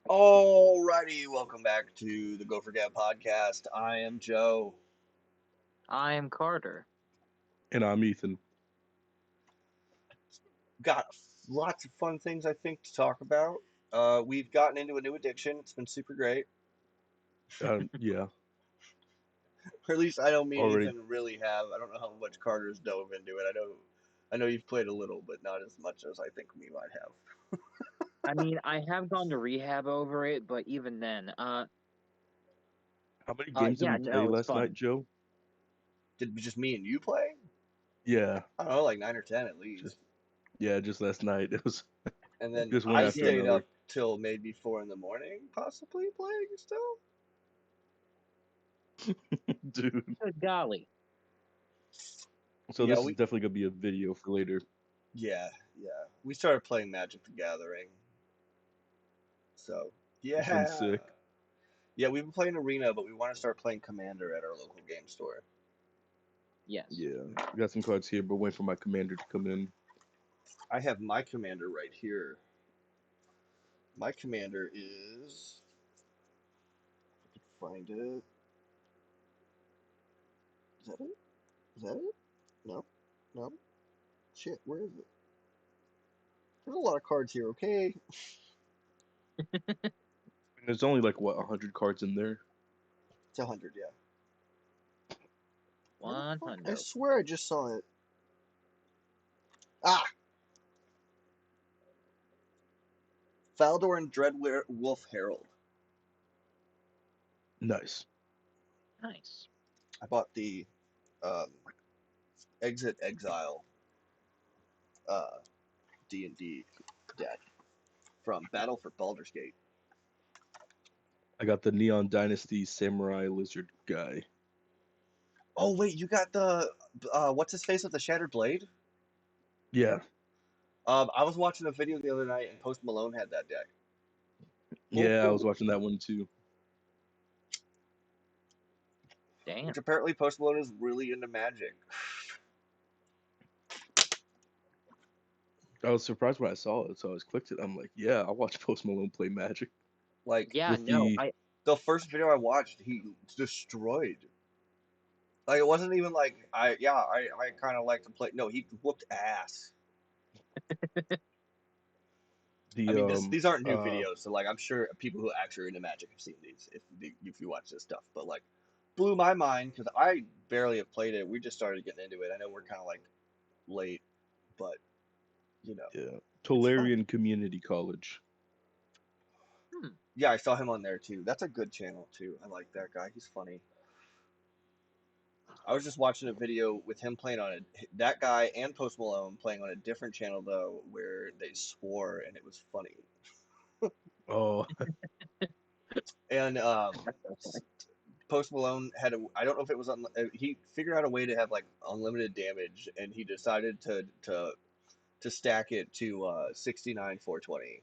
Alrighty, welcome back to the Gopher Gab podcast. I am Joe. I am Carter. And I'm Ethan. Got lots of fun things I think to talk about. We've gotten into a new addiction. It's been super great. Yeah, Or at least I know me and already. Ethan really have. I don't know how much Carter's dove into it. I know you've played a little, but not as much as I think we might have. I mean, I have gone to rehab over it, but even then, How many games did yeah, we play no, it's last night, fun. Joe? Did just me and you play? Yeah, I don't know, like 9 or 10 at least. just yeah, just last night. It was And then just one I We after did. stayed another. up till maybe 4 in the morning, possibly playing still. Dude. Good golly. So Yeah, this is definitely gonna be a video for later. Yeah, yeah. We started playing Magic the Gathering. So, It's been yeah. sick. Yeah, we've been playing Arena, but we want to start playing Commander at our local game store. Yes. Yeah, I got some cards here, but waiting for my commander to come in. I have my Commander right here. My Commander is. If I can find it. Is that it? Is that it? No. No. Shit, where is it? There's a lot of cards here, okay? And there's only like what 100 cards in there. It's 100, yeah. Where the fuck? I 100. swear I just saw it. Ah! Faldor and Dreadwolf Herald. Nice. Nice. I bought the um, Exit Exile D&D deck from Battle for Baldur's Gate. I got the Neon Dynasty Samurai Lizard guy. Oh wait, you got the what's his face with the Shattered Blade? Yeah, I was watching a video the other night and Post Malone had that deck. yeah, I was watching that one too. Damn. Which apparently Post Malone is really into Magic. I was surprised when I saw it, so I just clicked it. I'm like, yeah, I'll watch Post Malone play Magic Like Yeah, with no, the. the first video I watched, he destroyed. Like it wasn't even like I kind of like to play. No, he whooped ass. I mean, these aren't new videos, so like I'm sure people who actually are into Magic have seen these if you watch this stuff. But like, blew my mind because I barely have played it. We just started getting into it. I know we're kind of like late, but you know, Yeah, it's fun. Tolarian Community College. Yeah, I saw him on there too. That's a good channel too. I like that guy. He's funny. I was just watching a video with him playing on that guy and Post Malone playing on a different channel though, where they swore and it was funny. Oh, And that's so funny. Post Malone had I don't know if it was on. He figured out a way to have like unlimited damage, and he decided to stack it to 69 420,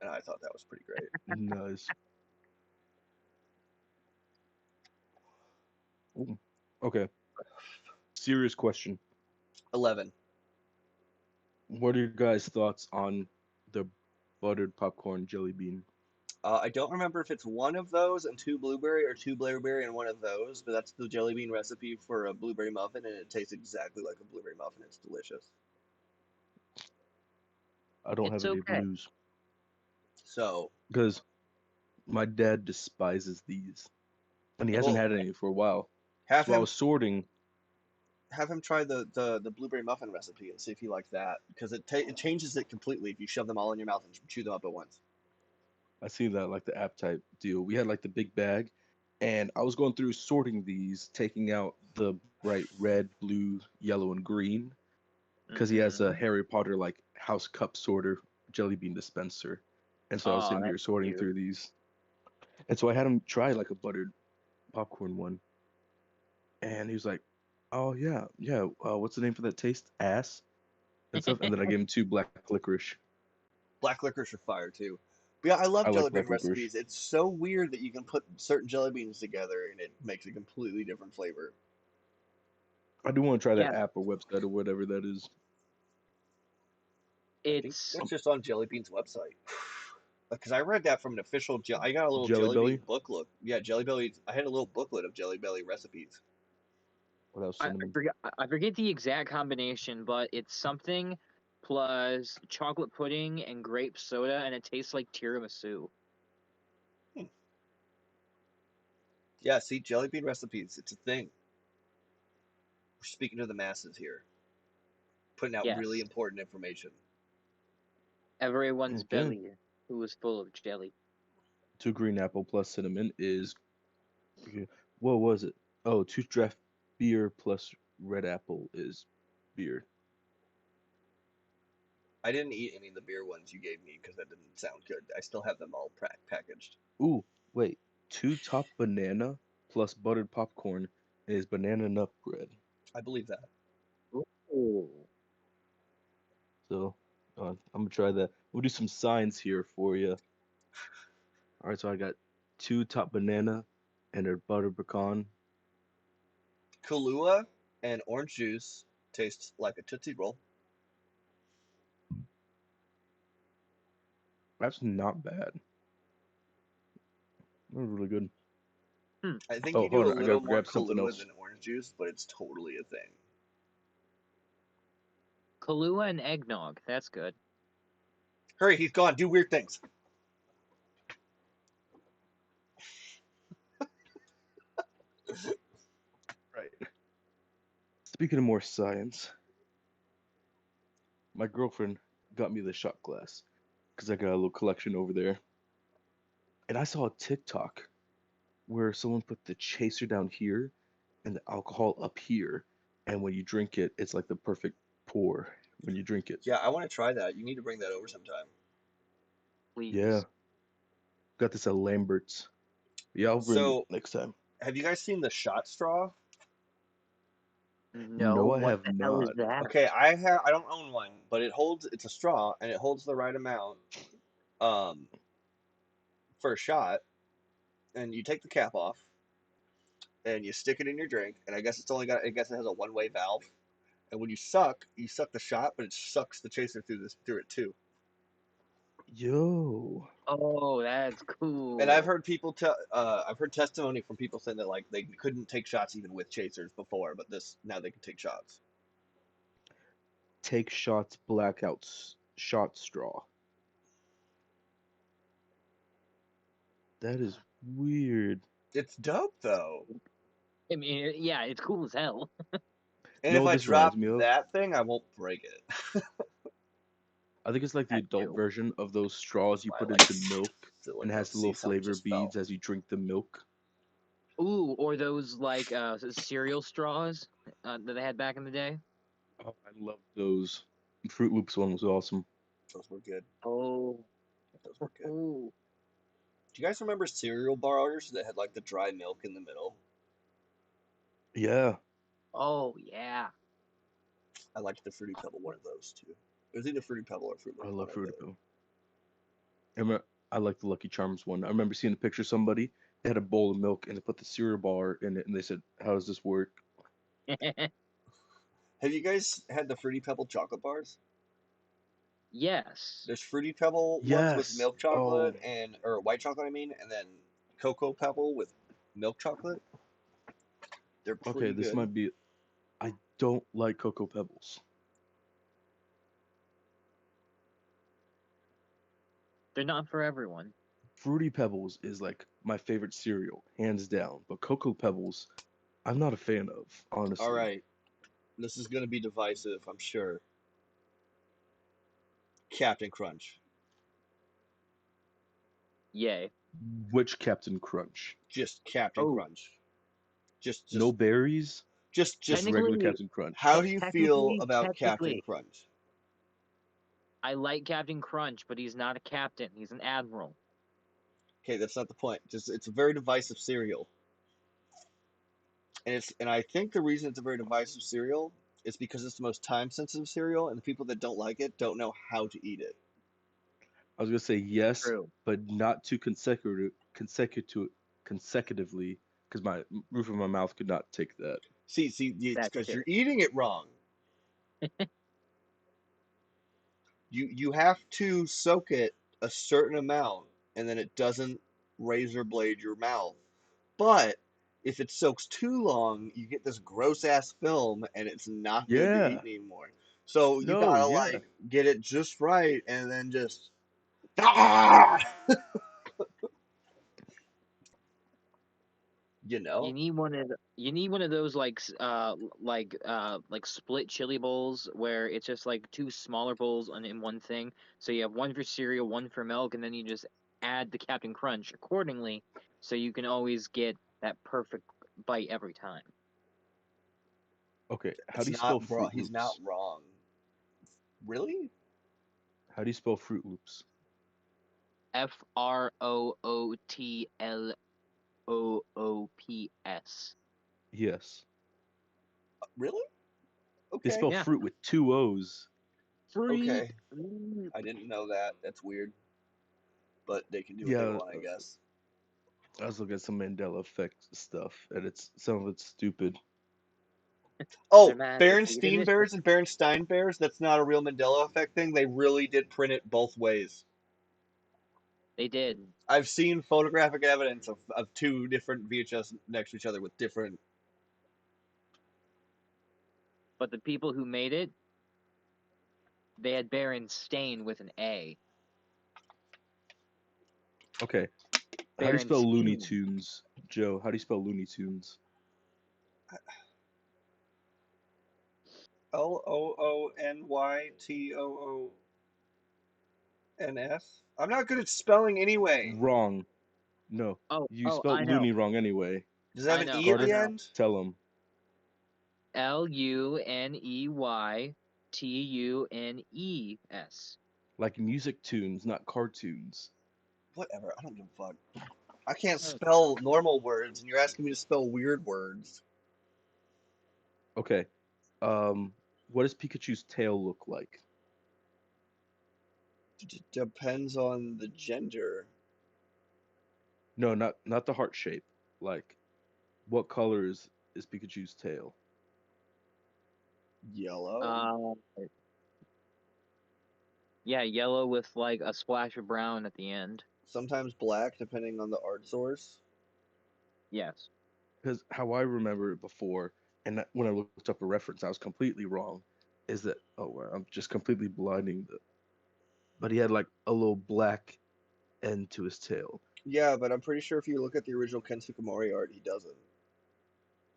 and I thought that was pretty great. nice. Ooh. Okay. Serious question. 11. What are your guys' thoughts on the buttered popcorn jelly bean? I don't remember if it's one of those and two blueberry or two blueberry and one of those, but that's the jelly bean recipe for a blueberry muffin, and it tastes exactly like a blueberry muffin. It's delicious. I don't It's have any okay. blues So, because my dad despises these, and he hasn't well, had any for a while. have So I him was sorting. have him try the blueberry muffin recipe and see if he likes that because it changes it completely if you shove them all in your mouth and chew them up at once. I seen that like the app type deal. We had like the big bag, and I was going through sorting these, taking out the bright red, blue, yellow, and green, because he has a Mhm. Harry Potter like house cup sorter jelly bean dispenser. And so I was Oh, sitting here that's sorting cute. through these. And so I had him try like a buttered popcorn one. And he was like, "Oh yeah, yeah. What's the name for that taste? Ass and stuff." And then I gave him two black licorice. Black licorice are fire too. But yeah, I love I jelly like bean black licorice. recipes. It's so weird that you can put certain jelly beans together and it makes a completely different flavor. I do want to try that Yeah, app or website or whatever that is. I think it's that's just on Jelly Bean's website. because I read that from an official. I got a little Jelly Jelly Bean Belly. booklet. Yeah, Jelly Belly. I had a little booklet of Jelly Belly recipes. What else? I Cinnamon. forget. I forget the exact combination, but it's something plus chocolate pudding and grape soda, and it tastes like tiramisu. Yeah, see, Jelly Bean recipes. It's a thing. We're speaking to the masses here, putting out really Yes, important information. everyone's Okay. belly who is full of jelly. 2 green apple plus cinnamon is. Okay. What was it? Oh, 2 draft beer plus red apple is beer. I didn't eat any of the beer ones you gave me because that didn't sound good. I still have them all packaged. Ooh, wait. 2 top banana plus buttered popcorn is banana nut bread. I believe that. Ooh. So I'm gonna try that. We'll do some signs here for you. All right, so I got 2 top banana and a buttered pecan. Kahlua and orange juice tastes like a Tootsie Roll. That's not bad. That was really good. I think Oh, you do hold a on, I gotta little more grab something Kahlua else. than orange juice, but it's totally a thing. Kahlua and eggnog. That's good. Hurry, he's gone. Do weird things. Right. Speaking of more science, my girlfriend got me the shot glass because I got a little collection over there. And I saw a TikTok where someone put the chaser down here and the alcohol up here, and when you drink it, it's like the perfect pour when you drink it. Yeah, I want to try that. You need to bring that over sometime. Yeah, Please. got this at Lambert's. Yeah, I'll bring it So, next time. have you guys seen the shot straw? No, No, I what have the hell is not. that? Okay, I don't own one, but it's a straw and it holds the right amount um for a shot, and you take the cap off and you stick it in your drink, and I guess it has a one-way valve. And when you suck the shot, but it sucks the chaser through it too. Oh, that's And I've cool. heard I've heard testimony from people saying that like they couldn't take shots even with chasers before, but this now they can take shots. Take shots, blackouts, shot straw. That is weird. It's dope though. I mean, yeah, it's cool as hell. And You know if what I this reminds drop me of? that thing, I won't break it. I think it's like the That adult too. version of those straws That's you why I put like into milk to and like has the see little something flavor just fell. beads as you drink the milk. Ooh, or those like cereal straws that they had back in the day. Oh, I love those. Fruit Loops one was awesome. Those were good. Oh, Those were good. ooh. Do you guys remember cereal bars that had like the dry milk in the middle? Yeah, Oh, yeah. I liked the Fruity Pebble one of those too. It was either Fruity Pebble or Fruit I Loop, one love or the Fruity other. Pebble. I like the Lucky Charms one. I remember seeing a picture of somebody. They had a bowl of milk and they put the cereal bar in it, and they said, "How does this work?" Have you guys had the Fruity Pebble chocolate bars? Yes. There's Fruity Pebble ones with Yes. milk Oh, chocolate or white chocolate, I mean, and then Cocoa Pebble with milk chocolate. They're okay. pretty This good. might be. I don't like Cocoa Pebbles. They're not for everyone. Fruity Pebbles is like my favorite cereal, hands down. But Cocoa Pebbles, I'm not a fan of, All honestly. right, this is gonna be divisive, I'm sure. Captain Crunch, Yay. Which Captain Crunch? just Captain Oh, Crunch, just No just berries, just just. regular technically, Captain Crunch. How do you feel about Captain technically, Crunch? I like Captain Crunch, but he's not a captain. He's an admiral. Okay, that's not the point. Just it's a very divisive cereal, and I think the reason it's a very divisive cereal is because it's the most time sensitive cereal, and the people that don't like it don't know how to eat it. I was gonna say yes, True. but not too consecutively, because my roof of my mouth could not take that. See, it's That because too. you're eating it wrong. You have to soak it a certain amount, and then it doesn't razor blade your mouth. But if it soaks too long, you get this gross ass film, and it's not good to eat Yeah. anymore. So you No, gotta yeah. like get it just right, and then just ah! you You know. need one of those like split chili bowls where it's just like two smaller bowls in one thing. So you have one for cereal, one for milk, and then you just add the Captain Crunch accordingly, so you can always get that perfect bite every time. Okay, how It's do you spell not wrong. Fruit He's not Loops? wrong. Really? How do you spell Fruit Loops? FROOTLOOPS. Yes. Really? They Okay. spell Yeah, fruit with two O's. fruit. Okay. I didn't know that. That's weird. But they can do what they Yeah, want, I guess. I was looking at some Mandela effect stuff, and it's some of it's stupid. Oh, Dramatic Berenstein readmission. Bears and Berenstein Bears, that's not a real Mandela effect thing. They really did print it both ways. They did, I've seen photographic evidence of two different VHS next to each other with different. but the people who made it, they had Berenstain with an A. Okay, how do you spell Looney Berenstein. Tunes, Joe? How do you spell Looney Tunes? LOONYTOONS. I'm not good at spelling anyway. Wrong. No, you Oh, spelled I know, loony wrong anyway. Does it have I an know, E at I the Carter, know. end? tell him. LUNEYTUNES. Like music tunes, not cartoons. Whatever. I don't give a fuck. I can't spell normal words, and you're asking me to spell weird words. Okay. Um, what does Pikachu's tail look like? Depends on the gender. No, not the heart shape. Like, what color is Pikachu's tail? Yellow. Uh, yeah, yellow with like a splash of brown at the end. Sometimes black, depending on the art source. Yes. Because how I remember it before, and when I looked up a reference, I was completely wrong. Is that I'm just completely blinding the. But he had like a little black end to his tail. Yeah, but I'm pretty sure if you look at the original Kensuke Mori art, he doesn't.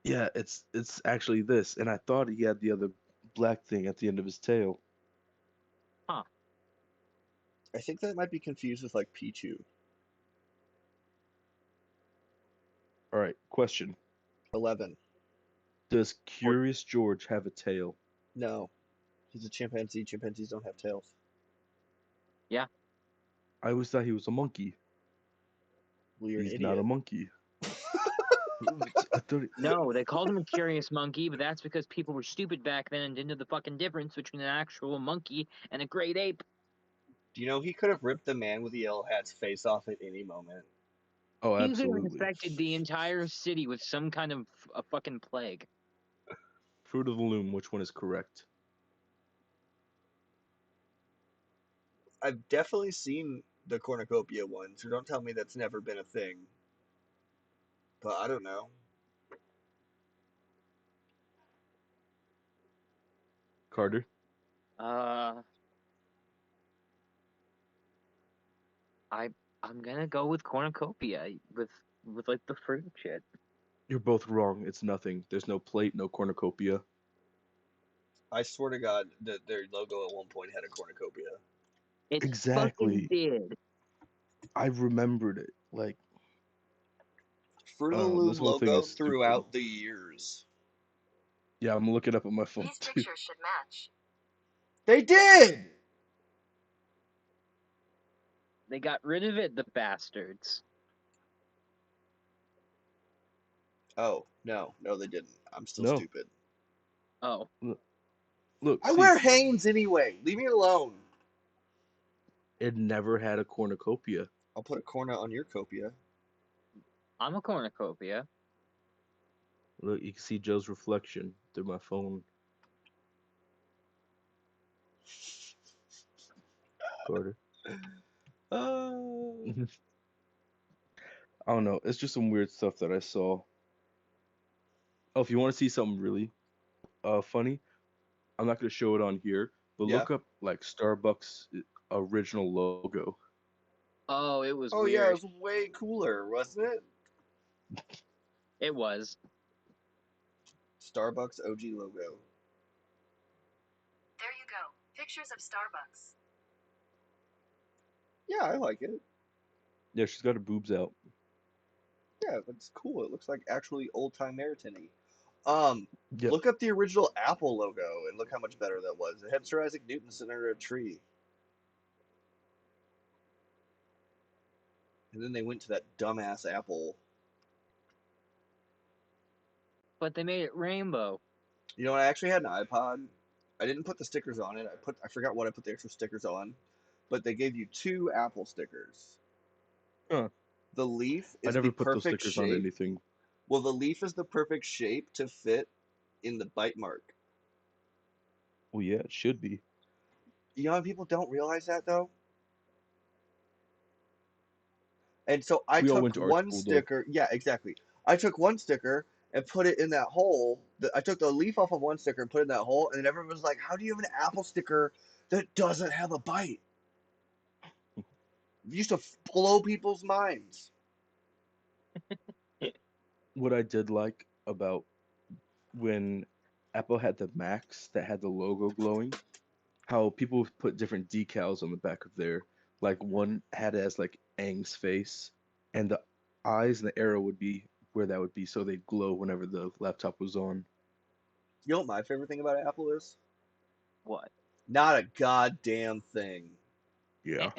Yeah, it's actually this, and I thought he had the other black thing at the end of his tail. Huh. I think that might be confused with like Pichu. All right, question: 11. Does Or Curious George have a tail? No, he's a chimpanzee. Chimpanzees don't have tails. yeah. I always thought he was a monkey. Well, you're an He's not a idiot. monkey. I thought. No, they called him a curious monkey, but that's because people were stupid back then and didn't know the fucking difference between an actual monkey and a great ape. Do you know he could have ripped the man with the yellow hat's face off at any moment? Oh, He could have absolutely. infected the entire city with some kind of a fucking plague. Fruit of the Loom. Which one is correct? I've definitely seen the cornucopia one, so don't tell me that's never been a thing. But I don't know. Carter. Uh, I I'm gonna go with cornucopia with like the fruit shit. You're both wrong. It's nothing. There's no plate, no cornucopia. I swear to God that their logo at one point had a cornucopia. It fucking Exactly. did. I remembered it. Like, Fruit of the Loom this whole thing logo is stupid. throughout the years. Yeah, I'm looking up on my phone These too. pictures should match. They did! They got rid of it, the bastards. Oh, no, they didn't. I'm still No, stupid. Oh, look, I see, wear Hanes anyway. Leave me alone. it never had a cornucopia. I'll put a corner on your copia. I'm a cornucopia. Look, you can see Joe's reflection through my phone. Carter. I don't know. It's just some weird stuff that I saw. Oh, if you want to see something really funny, I'm not gonna show it on here, but Yeah. look up like Starbucks original logo. Oh, it was Oh yeah, it weird. was way cooler, wasn't it? It was. Starbucks OG logo. There you go. Pictures of Starbucks. Yeah, I like it. Yeah, she's got her boobs out. Yeah, that's cool. It looks like actually old time Maritini. Yep. Look up the original Apple logo and look how much better that was. It had Sir Isaac Newton sitting under a tree. And then they went to that dumbass Apple. But they made it rainbow. You know, I actually had an iPod. I didn't put the stickers on it. I forgot what I put the extra stickers on. But they gave you 2 Apple stickers. Huh. The leaf I is the never put those perfect stickers on shape. anything. Well, the leaf is the perfect shape to fit in the bite mark. Well, yeah, it should be. You know, people don't realize that though. And so I We all took went to art one school though. sticker. Yeah, exactly. I took one sticker and put it in that hole. I took the leaf off of one sticker and put it in that hole. And then everyone was like, "How do you have an Apple sticker that doesn't have a bite?" It used to blow people's minds. What I did like about when Apple had the Macs that had the logo glowing, how people put different decals on the back of there. Like one had it as like Aang's face, and the eyes and the arrow would be where that would be, so they'd glow whenever the laptop was on. You know what my favorite thing about Apple is? What? Not a goddamn thing. Yeah.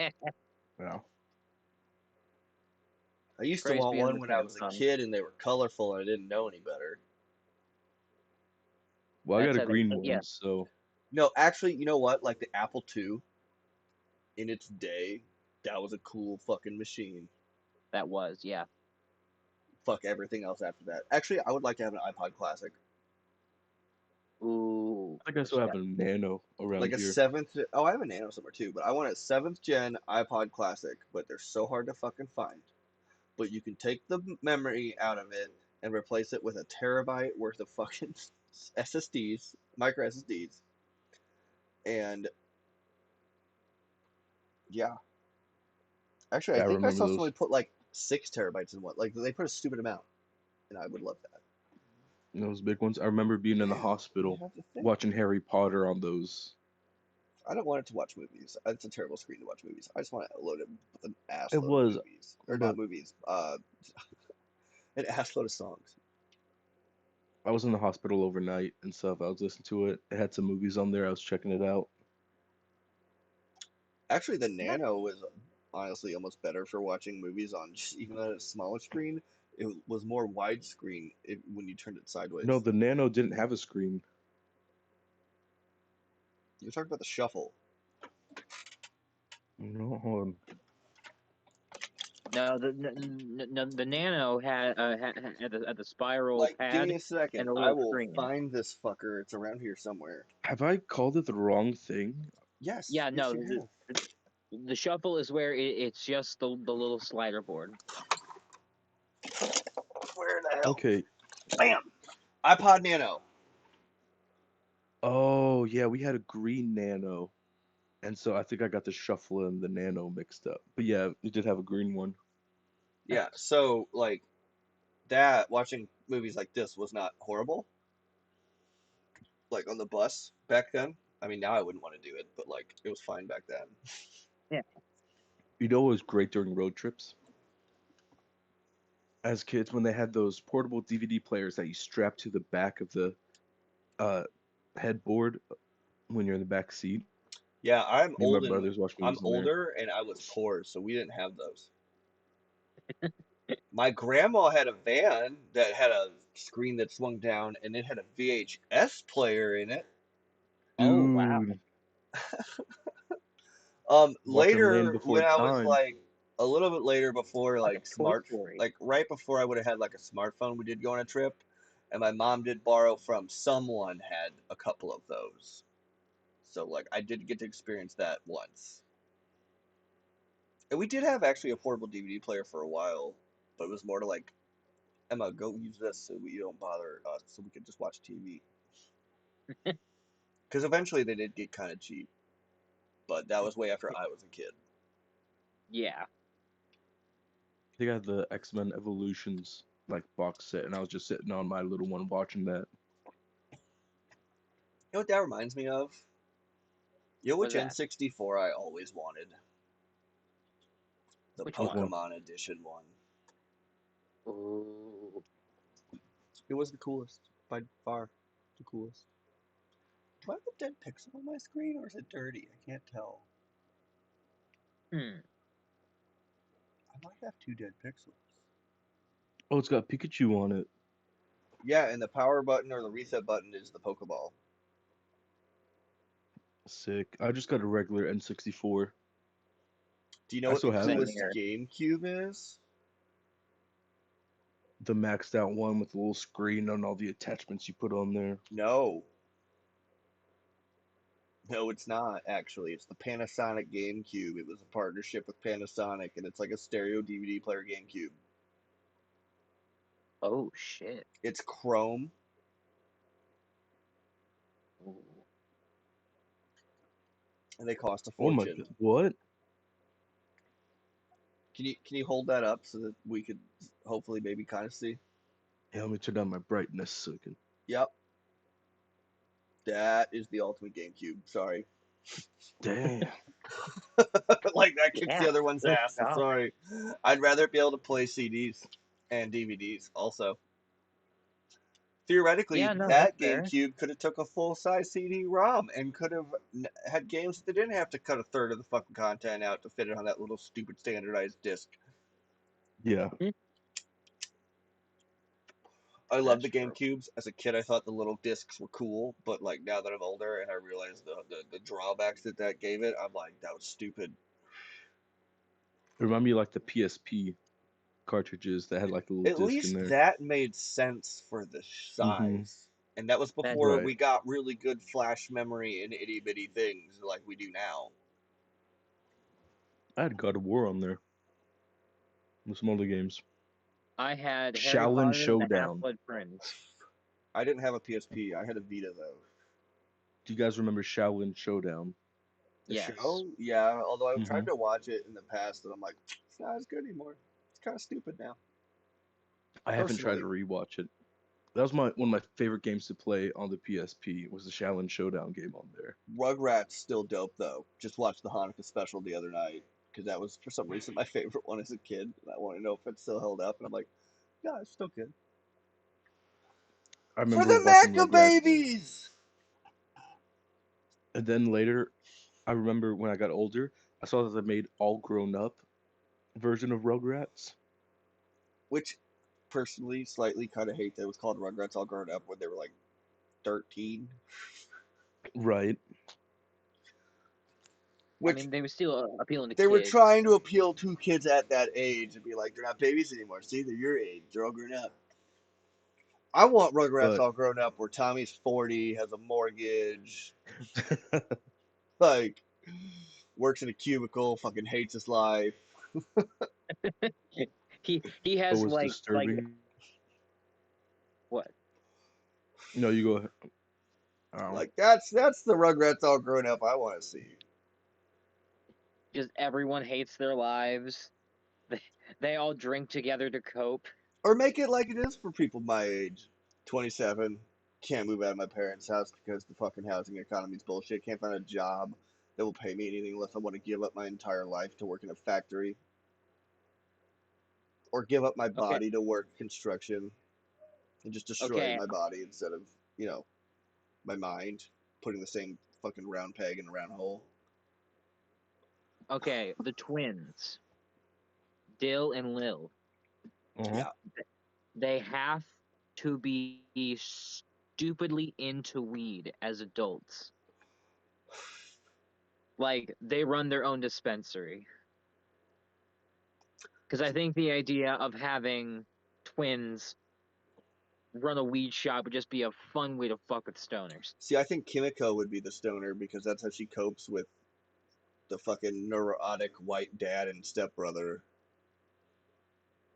Yeah. I used to Praise want be on one the when I was a Samsung. kid and they were colorful and I didn't know any better. Well, I That's got a how they. green one, Yeah, so No, actually, you know what? Like the Apple II in its day, that was a cool fucking machine. that was. Yeah. Fuck everything else after that. Actually, I would like to have an iPod Classic. Ooh. I think I still have a Nano Like around a here. seventh. Oh, I have a Nano somewhere too, but I want a 7th gen iPod Classic, but they're so hard to fucking find. But you can take the memory out of it and replace it with a terabyte worth of fucking SSDs, micro SSDs. And yeah, actually, I Yeah, I think I remember saw somebody those. put like 6 terabytes in one. Like they put a stupid amount, and I would love that. Those big ones. I remember being in the Yeah, you hospital have to think. watching Harry Potter on those. I don't want it to watch movies. It's a terrible screen to watch movies. I just want to load it with an ass It load of was, movies, or not but movies. An ass load of songs. I was in the hospital overnight and stuff. I was listening to it. It had some movies on there. I was checking it out. Actually, the Nano was honestly almost better for watching movies on just even on a smaller screen. It was more widescreen when you turned it No, sideways. the Nano didn't have a screen. You're talking about the Shuffle. No, hold on. No, the Nano had the spiral Like, give me pad a second. and a I little will screen. find this fucker. It's around here somewhere. Have I called it the wrong thing? Yes, Yeah, yes, no, you have. the shuffle is where it's just the little slider board. Where the hell? Okay. Bam! iPod Nano. Oh, yeah, we had a green Nano. And so I think I got the Shuffle and the Nano mixed up. But yeah, it did have a green one. Yeah, so like that watching movies like this was not horrible. Like on the bus back then. I mean, now I wouldn't want to do it, but like it was fine back then. Yeah. You know what was great during road trips? As kids, when they had those portable DVD players that you strap to the back of the uh, headboard when you're in the back seat. Yeah, Me and my brothers watch I'm movies in there. older and I was poor, so we didn't have those. My grandma had a van that had a screen that swung down and it had a VHS player in it. Oh wow, Dude, watching Land Later Before when I was Time. like a little bit later before like a like Toy Story. like right before I would have had like a smartphone, we did go on a trip and my mom did borrow from someone had a couple of those. So like I did get to experience that once. And we did have actually a portable DVD player for a while, but it was more to like, Emma, go use this so we don't bother us, so we could just watch TV. Because eventually they did get kind of cheap, but that was way after I was a kid. Yeah. They got the X-Men Evolutions like box set, and I was just sitting on my little one watching that. You know what that reminds me of? You know which What's that? N64 I always wanted? The Which one? Pokemon Edition one. Ooh. It was the coolest, by far the coolest. Do I have a dead pixel on my screen, or is it dirty? I can't tell. Hmm. I might have 2 dead pixels. Oh, it's got Pikachu on it. Yeah, and the power button or the reset button is the Pokeball. Sick. I just got a regular N64. Do you know I what still the have Same it. coolest here. GameCube is? The maxed out one with the little screen and all the attachments you put on there. No. No, it's not, actually. It's the Panasonic GameCube. It was a partnership with Panasonic, and it's like a stereo DVD player GameCube. Oh shit. It's chrome, Ooh. and they cost a Oh my fortune. god. What? Can you hold that up so that we could hopefully maybe kind of see? Yeah, let me turn down my brightness so I can. Yep. That is the ultimate GameCube. Sorry. Damn. Like, that kicks Yeah. the other one's Good ass. I'm job. sorry. I'd rather be able to play CDs and DVDs also. Theoretically, Yeah, no, that's that fair. GameCube could have took a full-size CD-ROM and could have had games that didn't have to cut a third of the fucking content out to fit it on that little stupid standardized disc. Yeah. I love That's the true. GameCubes. As a kid, I thought the little discs were cool, but like now that I'm older and I realize the drawbacks that gave it, I'm like, that was stupid. It reminded me of like the PSP cartridges that had like a little At disc in least there. that made sense for the Mm-hmm. size. And that was That before Right. we got really good flash memory and itty bitty things like we do now. I had God of War on there. With some other games. I had Harry Shaolin Potter and the Showdown. Half-Blood Prince. I didn't have a PSP. I had a Vita though. Do you guys remember Shaolin Showdown? The Yes. show, yeah. Although I've Mm-hmm. tried to watch it in the past, and I'm like, it's not as good anymore. It's kind of stupid now. I haven't tried to Personally, rewatch it. That was one of my favorite games to play on the PSP was the Shaolin Showdown game on there. Rugrats still dope though. Just watched the Hanukkah special the other night because that was for some reason my favorite one as a kid, and I want to know if it's still held up. And I'm like, yeah, it's still good. I For remember the watching Maca Rugrats, babies. and then later, I remember when I got older, I saw that they made all grown up version of Rugrats. Which, personally, slightly kind of hate that it was called Rugrats All Grown Up when they were like 13. Right. I Which mean, they were still appealing to they were kids. trying to appeal to kids at that age and be like, they're not babies anymore. See, they're your age. They're all grown up. I want Rugrats But All Grown Up where Tommy's 40, has a mortgage, like, works in a cubicle, fucking hates his life. He what has was like disturbing? what? No, you go ahead. Like, that's the Rugrats All Grown Up I want to see. Just everyone hates their lives. They all drink together to cope. Or make it like it is for people my age. 27, can't move out of my parents' house because the fucking housing economy's bullshit. Can't find a job that will pay me anything unless I want to give up my entire life to work in a factory. Or give up my Okay, body to work construction and just destroying okay, my body instead of, my mind putting the same fucking round peg in a round hole. okay. The twins, Dill and Lil. Uh-huh. Yeah. They have to be stupidly into weed as adults. Like, they run their own dispensary. Because I think the idea of having twins run a weed shop would just be a fun way to fuck with stoners. See, I think Kimiko would be the stoner because that's how she copes with the fucking neurotic white dad and stepbrother.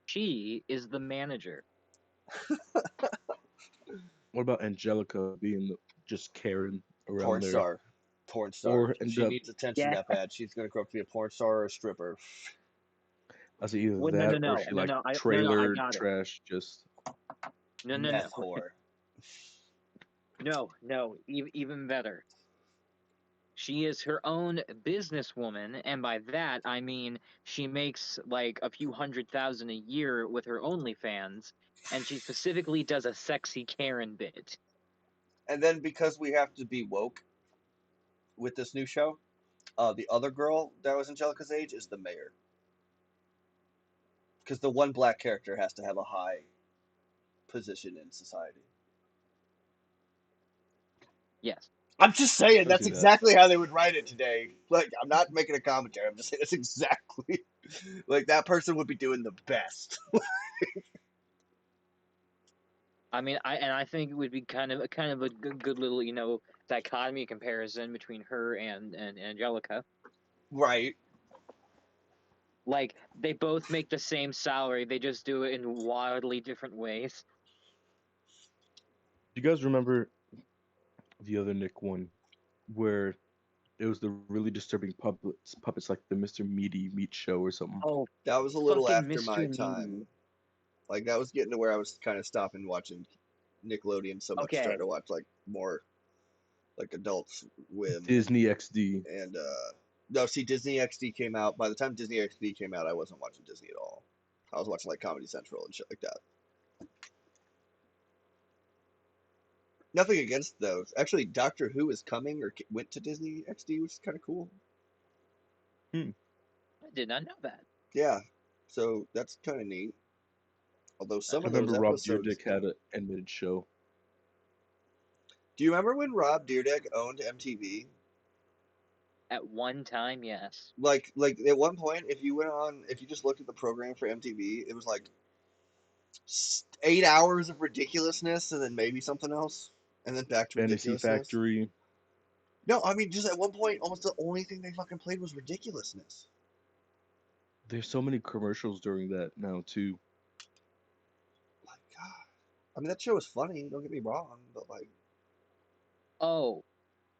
She is the manager. What about Angelica being just Karen around Porn there, star. Porn star. or end She up needs attention Yeah. that bad. She's gonna grow up to be a porn star or a stripper. I say either Well, no, that no, or no, she no, like no. I trailer got it. trash. Just No, no, Meth no, whore. no. Even better. She is her own businesswoman, and by that I mean she makes like a few $100,000 a year with her OnlyFans, and she specifically does a sexy Karen bit. And then because we have to be woke with this new show, the other girl that was Angelica's age is the mayor. Because the one black character has to have a high position in society. Yes. I'm just saying I that's see that. exactly how they would write it today. Like, I'm not making a commentary. I'm just saying it's exactly like that person would be doing the best. I mean, I think it would be kind of a good little dichotomy comparison between her and Angelica. Right. Like they both make the same salary, they just do it in wildly different ways. Do you guys remember the other Nick one where it was the really disturbing puppets like the Mr. Meaty Meat Show or something? Oh, That was a little fucking after Mr. my time. Meaty. Like that was getting to where I was kind of stopping watching Nickelodeon so much, Okay. starting to watch like more like Adult Swim Disney XD. and no, see Disney XD came out. By the time Disney XD came out, I wasn't watching Disney at all. I was watching like Comedy Central and shit like that. Nothing against those. Actually, Doctor Who is coming or went to Disney XD, which is kind of cool. I did not know that. Yeah, so that's kind of neat. Although some I of remember those Rob episodes. Dyrdek had an animated show. Do you remember when Rob Dyrdek owned MTV? At one time, yes. Like at one point, if you just looked at the program for MTV, it was like 8 hours of ridiculousness and then maybe something else, and then back to Fantasy ridiculousness. Factory. No, I mean just at one point, almost the only thing they fucking played was ridiculousness. There's so many commercials during that now too. My God, I mean that show was funny. Don't get me wrong, but like, Oh,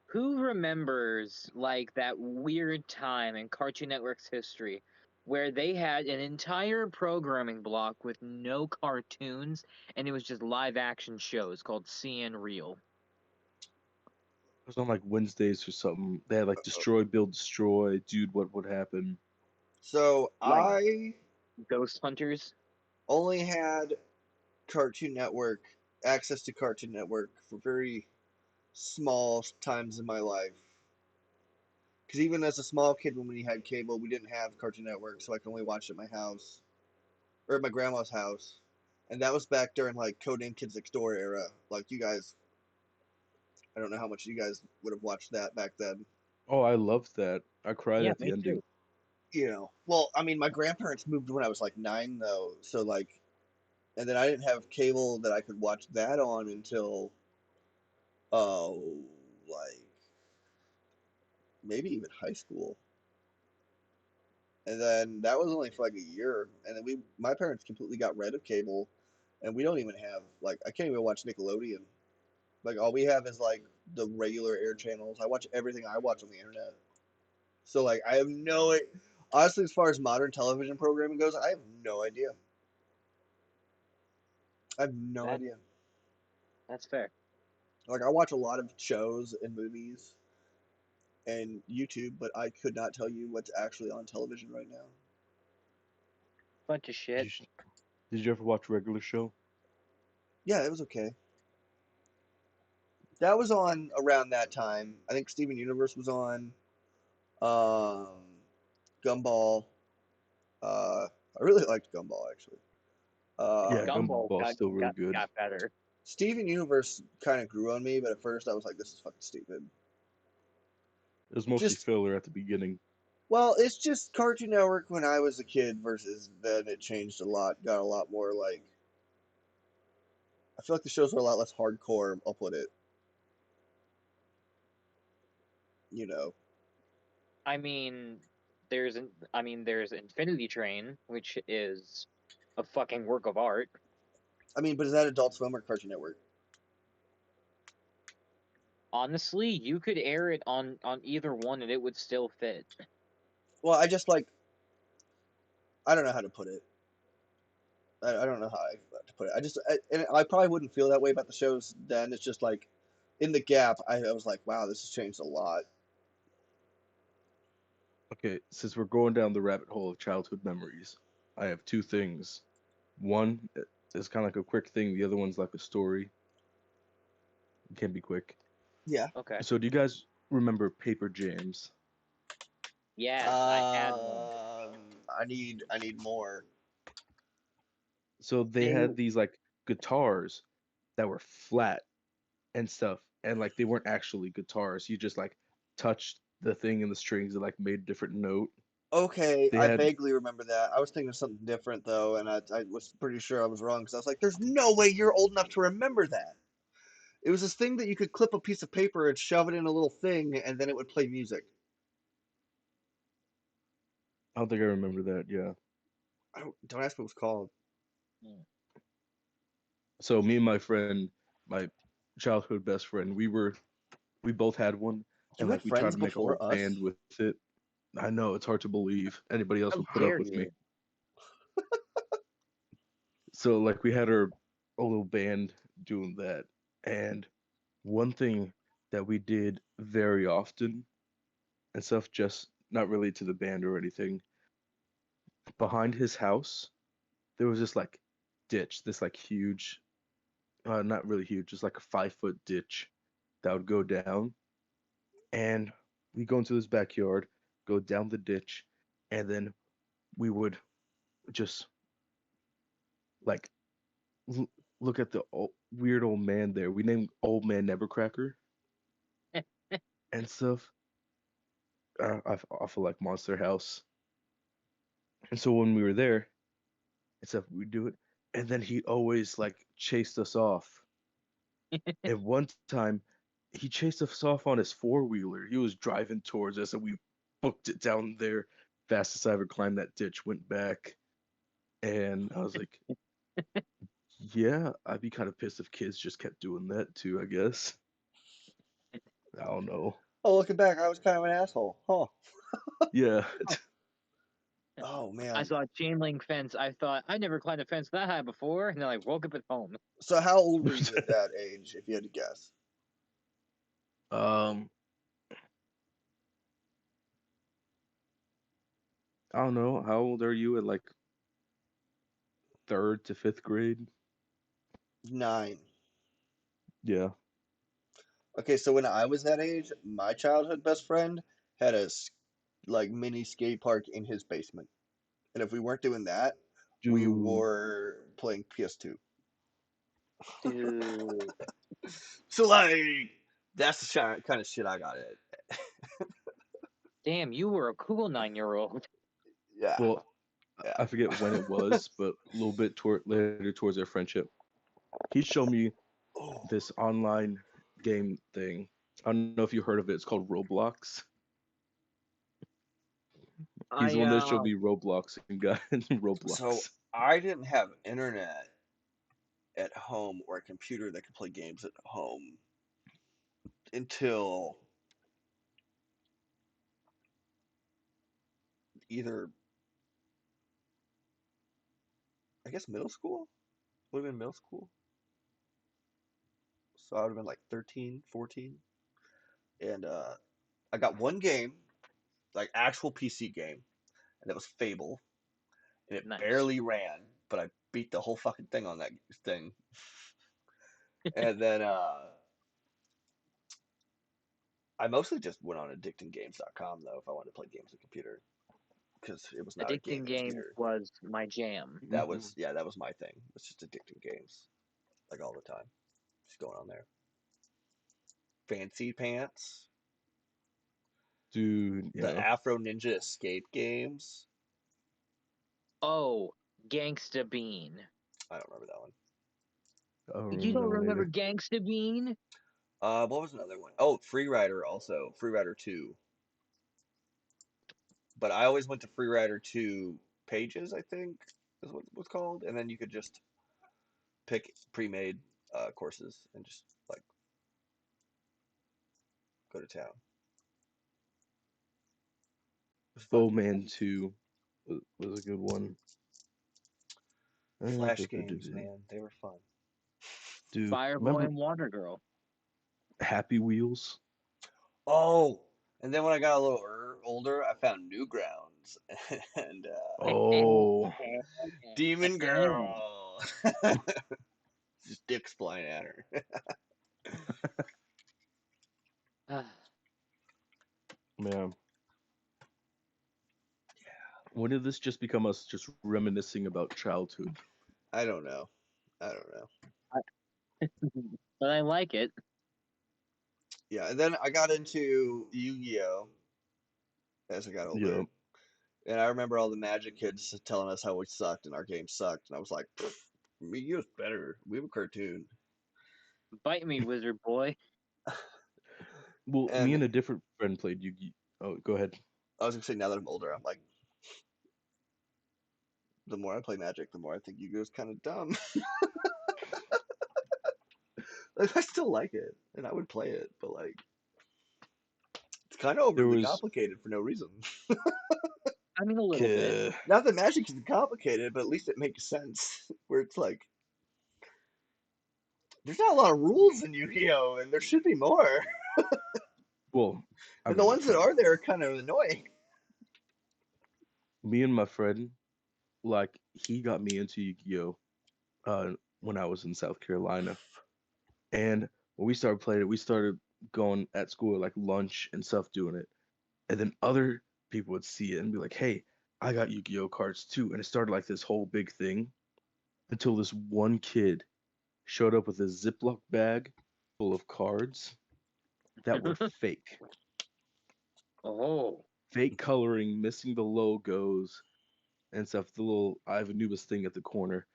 who remembers like that weird time in Cartoon Network's history where they had an entire programming block with no cartoons and it was just live action shows called CN Real? It was on like Wednesdays or something. They had like Destroy, Build, Destroy, Dude, What Would Happen? so Like I Ghost Hunters? only had Cartoon Network access to Cartoon Network for very small times in my life. Because even as a small kid, when we had cable, we didn't have Cartoon Network, so I could only watch it at my house or at my grandma's house. And that was back during like Codename Kids Next Door era. Like you guys, I don't know how much you guys would have watched that back then. Oh, I loved that. I cried Yeah, at the me ending. too. Well, I mean, my grandparents moved when I was like 9, though, so like, and then I didn't have cable that I could watch that on until, oh, like maybe even high school. And then that was only for like a year, and then my parents completely got rid of cable, and we don't even have like I can't even watch Nickelodeon. Like all we have is like the regular air channels. I watch everything I watch on the internet. So like I have honestly, as far as modern television programming goes, I have no idea. I have no That idea. that's fair. Like I watch a lot of shows and movies and YouTube, but I could not tell you what's actually on television right now. Bunch of shit. Did you ever watch Regular Show? Yeah, it was okay. That was on around that time. I think Steven Universe was on. Um, Gumball. I really liked Gumball actually. Yeah, Gumball Gumball's still really good. got better. Steven Universe kind of grew on me, but at first I was like, "This is fucking stupid." It was mostly Just filler at the beginning. well, it's just Cartoon Network when I was a kid versus then it changed a lot. Got a lot more like. I feel like the shows were a lot less hardcore. I'll put it. You know. I mean, there's Infinity Train, which is a fucking work of art. I mean, but is that Adult Swim or Cartoon Network? Honestly, you could air it on either one and it would still fit. Well, I just like I don't know how to put it. I don't know how to put it. And I probably wouldn't feel that way about the shows then. It's just like in the gap, I was like, wow, this has changed a lot. Okay, since we're going down the rabbit hole of childhood memories, I have two things. One is kind of like a quick thing. The other one's like a story. It can be quick. Yeah. Okay. So, do you guys remember Paper Jams? Yes, I had one. I need more. So they They had these like guitars that were flat and stuff, and like they weren't actually guitars. You just like touched the thing in the strings and like made a different note. Okay, They I had vaguely remember that. I was thinking of something different though, and I was pretty sure I was wrong because I was like, "There's no way you're old enough to remember that." It was this thing that you could clip a piece of paper and shove it in a little thing, and then it would play music. I don't think I remember that. Yeah. Don't ask me what it was called. Hmm. So me and my friend, my childhood best friend, we both had one, You and had like we tried friends to make a whole before us. band with it. I know it's hard to believe anybody else How would put up dare with me. you? So like we had our a little band doing that, and one thing that we did very often and stuff, just not really to the band or anything. Behind his house, there was this like ditch, this like huge, not really huge, just like a 5 foot ditch that would go down, and we go into this backyard, go down the ditch, and then we would just like l- look at the weird old man there. We named Old Man Nevercracker and stuff. I feel like Monster House. And so when we were there and stuff, we'd do it. And then he always like chased us off. And one time he chased us off on his four-wheeler. He was driving towards us and we booked it down there. Fastest I ever climbed that ditch, went back. And I was like, yeah, I'd be kind of pissed if kids just kept doing that too, I guess. I don't know. Oh, looking back, I was kind of an asshole. Huh. Yeah. Oh I man. saw a chain link fence. I thought I never climbed a fence that high before, and then I woke up at home. So how old were you at that age, if you had to guess? um, I don't know. How old are you at like third to fifth grade? 9. Yeah. Okay, so when I was that age, my childhood best friend had a like mini skate park in his basement. And if we weren't doing that, we Dude. were playing PS2. Dude, So like that's the kind of shit I got at. damn, you were a cool 9-year-old. Yeah. Well, Yeah. I forget when it was, but a little bit later towards their friendship, he showed me Oh. this online game thing. I don't know if you heard of it. It's called Roblox. He's the I one that showed me Roblox and got So Roblox. I didn't have internet at home or a computer that could play games at home until either I guess middle school. Would have been middle school. So I would have been like 13, 14. And I got one game, like actual PC game, and that was Fable. And it nice. barely ran, but I beat the whole fucking thing on that thing. And then I mostly just went on addictinggames.com though if I wanted to play games on the computer because it was not a Addicting gaming Games computer. was my jam. That was yeah, that was my thing. It's just addicting games like all the time. Just going on there. Fancy Pants, Dude, the yeah. Afro Ninja Escape games. Oh, Gangsta Bean. I don't remember that one. I don't You remember don't that one remember either. Gangsta Bean? What was another one? Oh, Free Rider also. Free Rider 2. but I always went to Freerider 2 pages, I think is what it was called, and then you could just pick pre-made courses and just like go to town. It was fun. Bowman 2 was a good one. Flash games, man, they were fun. Dude, Fireboy remember and Water Girl. Happy Wheels? Oh, and then when I got a little older, I found Newgrounds and Oh, Demon Girl. Just dicks flying at her. man. When did this just become us just reminiscing about childhood? I don't know. I don't know. But I like it. Yeah, and then I got into Yu-Gi-Oh as I got older. Yeah. And I remember all the Magic kids telling us how we sucked and our game sucked, and I was like, Yu-Gi-Oh's better. We have a cartoon. Bite me, wizard boy. Well, me And and a different friend played Yu-Gi. Oh, go ahead. I was gonna say now that I'm older, I'm like, the more I play Magic, the more I think Yu-Gi-Oh's kind of dumb. Like, I still like it, and I would play it, but like, it's kind of There overly was complicated for no reason. I mean, a little bit. Not that Magic isn't complicated, but at least it makes sense. Where it's like, there's not a lot of rules in Yu-Gi-Oh, and there should be more. well, I And the mean, ones that are there are kind of annoying. me and my friend, like, he got me into Yu-Gi-Oh! When I was in South Carolina, and when we started playing it, we started going at school at like lunch and stuff doing it, and then other people would see it and be like, "Hey, I got Yu-Gi-Oh cards too," and it started like this whole big thing until this one kid showed up with a Ziploc bag full of cards that were fake. Oh. Fake coloring, missing the logos and stuff, the little Ivan Anubis thing at the corner.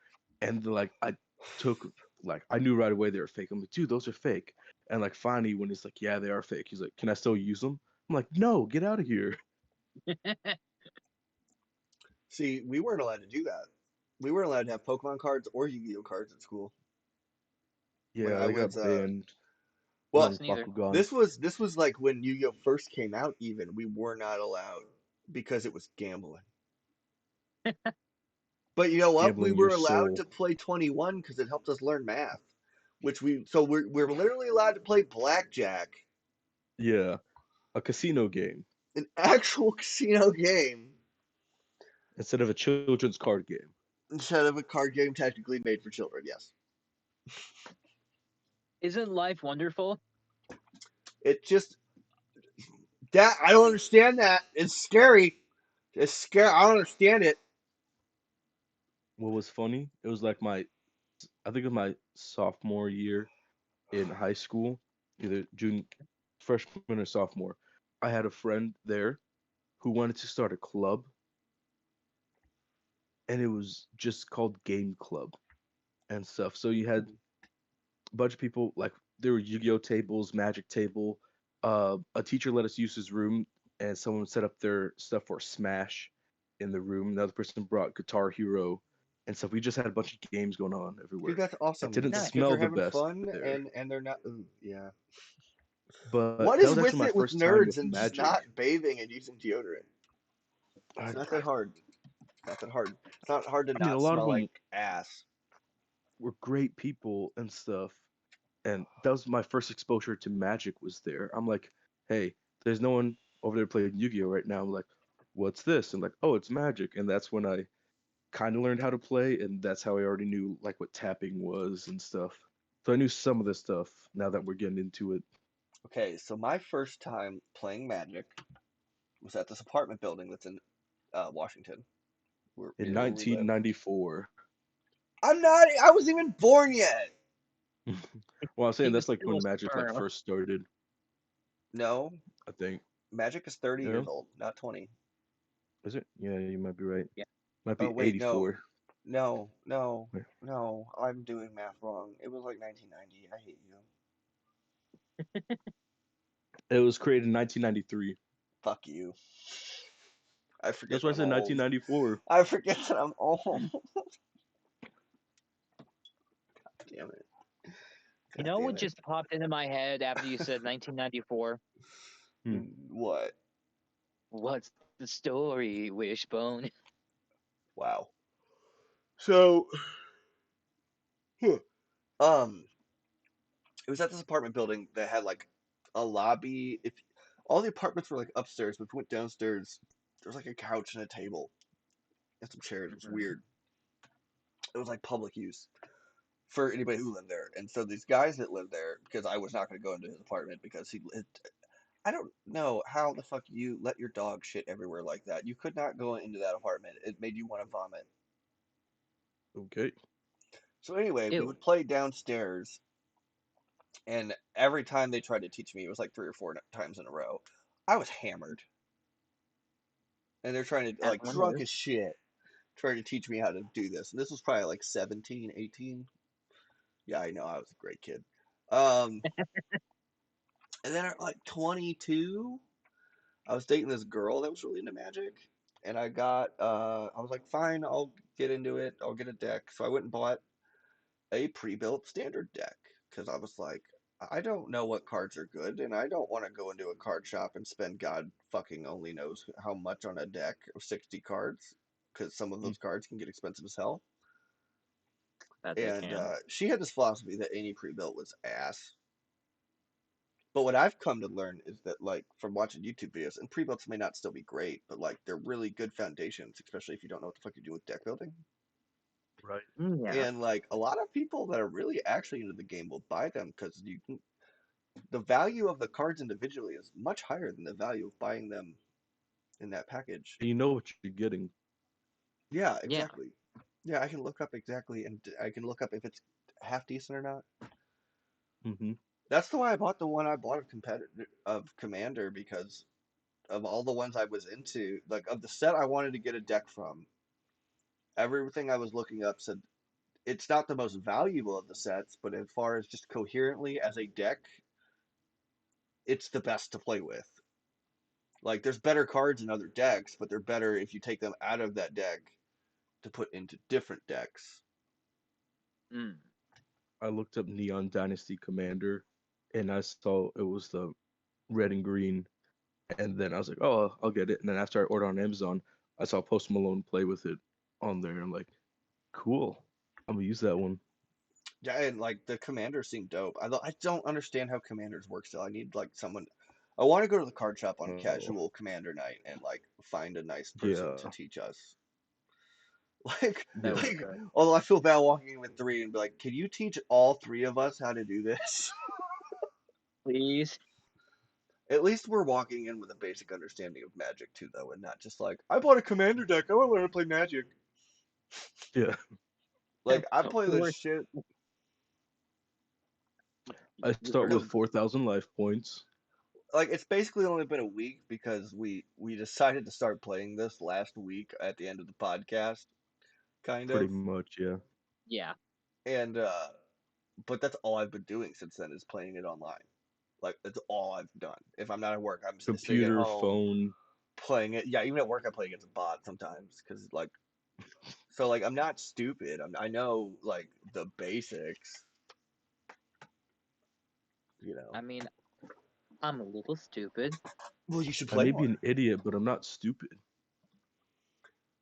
And like I took like I knew right away they were fake. I'm like, dude, those are fake. And like finally when he's like, yeah, they are fake, he's like, can I still use them? I'm like, no, get out of here. See, we weren't allowed to do that. We weren't allowed to have Pokemon cards or Yu-Gi-Oh cards at school. When Yeah, I they was got banned well, Us on neither. Bakugan. this was like when Yu-Gi-Oh first came out. Even we were not allowed because it was gambling. But you know what? We Gambling your were allowed soul. to play 21 because it helped us learn math. Which we're literally allowed to play blackjack, Yeah. A casino game an actual casino game, instead of a children's card game. instead of a card game technically made for children. Yes, Isn't life wonderful? it just that I don't understand that. It's scary. It's scary. I don't understand it. What was funny? It was like I think it was my sophomore year in high school, either June freshman or sophomore. I had a friend there who wanted to start a club, and it was just called Game Club and stuff. So you had a bunch of people, like there were Yu-Gi-Oh tables, Magic table. A teacher let us use his room, and someone set up their stuff for Smash in the room. Another person brought Guitar Hero and stuff. We just had a bunch of games going on Dude, everywhere. that's It awesome. didn't These Nice. kids smell are the having best fun there, and they're not. Ooh, yeah. but What that is was actually with my it with first time nerds with and just Magic. not bathing and using deodorant? I, It's not that hard. It's not that hard. It's not hard to I mean, a not lot of smell them like ass. were great people and stuff, and that was my first exposure to Magic was there. I'm like, hey, there's no one over there playing Yu-Gi-Oh right now. I'm like, what's this? And like, oh, it's Magic, and that's when I kind of learned how to play, and that's how I already knew like what tapping was and stuff. So I knew some of this stuff now that we're getting into it. Okay, so my first time playing Magic was at this apartment building that's in Washington, In near where we live. 1994. I'm not. I wasn't even born yet. Well, I'm He saying was that's like still a when Magic like sperm. first started, No, I think. Magic is 30 Yeah, years old, not 20. is it? Yeah, you might be right. Yeah. Might Oh be wait, no, 84. no, no, no. I'm doing math wrong. It was like 1990. I hate you. It was created in 1993. Fuck you. I forget That's that why I I'm said old. 1994. I forget that I'm old. Damn it. You God know damn what it. just popped into my head after you said 1994? What? What's the story, Wishbone? Wow. So, um, it was at this apartment building that had like a lobby. If all the apartments were like upstairs, but if you went downstairs, there was like a couch and a table and some chairs. It was Mhm. weird. It was like public use for anybody who lived there. And so these guys that lived there, because I was not going to go into his apartment because he lived. I don't know how the fuck you let your dog shit everywhere like that. You could not go into that apartment. It made you want to vomit. Okay. So anyway, we Ew. would play downstairs, and every time they tried to teach me, it was like 3 or 4 times in a row. I was hammered, and they're trying to As like one drunk is. as shit, trying to teach me how to do this. And this was probably like 17, 18. Yeah, I know I was a great kid. Um, and then at like 22, I was dating this girl that was really into Magic, and I was like, fine, I'll get into it. I'll get a deck. So I went and bought a pre-built standard deck because I was like, I don't know what cards are good, and I don't want to go into a card shop and spend God fucking only knows how much on a deck of 60 cards because some of Mm. those cards can get expensive as hell. That they And can. she had this philosophy that any pre-built was ass. But what I've come to learn is that, like, from watching YouTube videos, and pre-builts may not still be great, but like they're really good foundations, especially if you don't know what the fuck you do with deck building. Right. Yeah. And like a lot of people that are really actually into the game will buy them because the value of the cards individually is much higher than the value of buying them in that package. And you know what you're getting. Yeah, Yeah. exactly. Yeah, I can look up exactly, and I can look up if it's half decent or not. Hmm. That's the why I bought the one I bought of competitor of Commander because of all the ones I was into, like of the set I wanted to get a deck from. Everything I was looking up said it's not the most valuable of the sets, but as far as just coherently as a deck, it's the best to play with. Like there's better cards in other decks, but they're better if you take them out of that deck to put into different decks. Mm. I looked up Neon Dynasty Commander, and I saw it was the red and green, and then I was like, oh, I'll get it. And then after I ordered on Amazon, I saw Post Malone play with it on there. I'm like, cool. I'm gonna use that one. Yeah, and like the commanders seem dope. I don't understand how commanders work still. I need like someone. I want to go to the card shop on Oh, casual commander night and like find a nice person to yeah, teach us. Like, That yeah. would be like, good. although I feel bad walking in with three and be like, can you teach all three of us how to do this? Please. At least we're walking in with a basic understanding of Magic too, though, and not just like I bought a commander deck. I want to learn to play Magic. Yeah. Like I play this Or shit. I start with Because 4,000 life points. like it's basically only been a week because we decided to start playing this last week at the end of the podcast, kind Pretty of. much, yeah. yeah. And but that's all I've been doing since then is playing it online. Like that's all I've done. If I'm not at work, I'm sitting at Computer, home phone. playing it. Yeah, even at work I play against a bot sometimes because like so like I'm not stupid. I know like the basics, you know. I mean, I'm a little stupid. Well, you should I play may be more. an idiot, but I'm not stupid.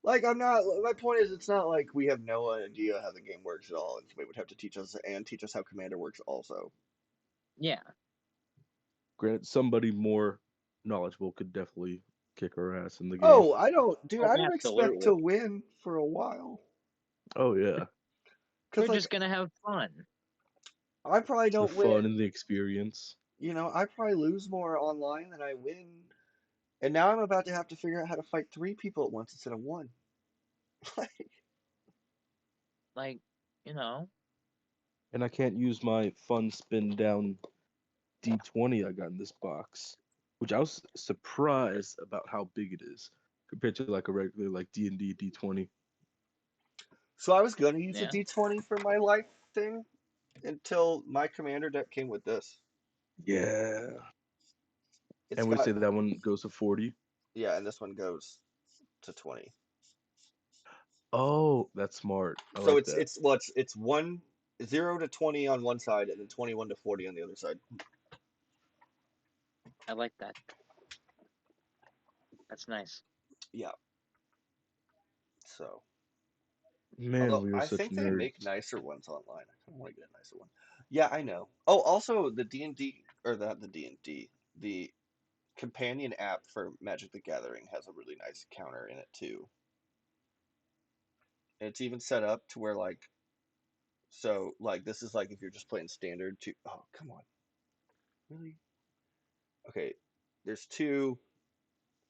Like I'm not. My point is, it's not like we have no idea how the game works at all, and somebody would have to teach us and teach us how Commander works also. Yeah. Granted, somebody more knowledgeable could definitely kick our ass in the game. Oh, I don't, dude. Oh, I don't expect absolutely. to win for a while, Oh yeah, cause We're like just gonna have fun. I probably the don't fun win. and the experience. You know, I probably lose more online than I win, and now I'm about to have to figure out how to fight three people at once instead of one. Like, Like, you know. And I can't use my fun spin down D20 I got in this box, which I was surprised about how big it is compared to like a regular like D&D D20. so I was gonna use a Yeah. D20 for my life thing until my Commander deck came with this. Yeah. It's And we got say that one goes to 40. yeah, and this one goes. to 20. Oh, that's smart. I So like it's that. it's well it's one 0 to 20 on one side and then 21 to 40 on the other side. I like that. That's nice. Yeah. So Man, although we are I such think they make nerds. nicer ones online. I kind of want to get a nicer one. Yeah, I know. Oh, also the D&D or the D&D, the companion app for Magic the Gathering has a really nice counter in it too. And it's even set up to where like so like this is like if you're just playing standard to oh come on. Really? Okay. There's two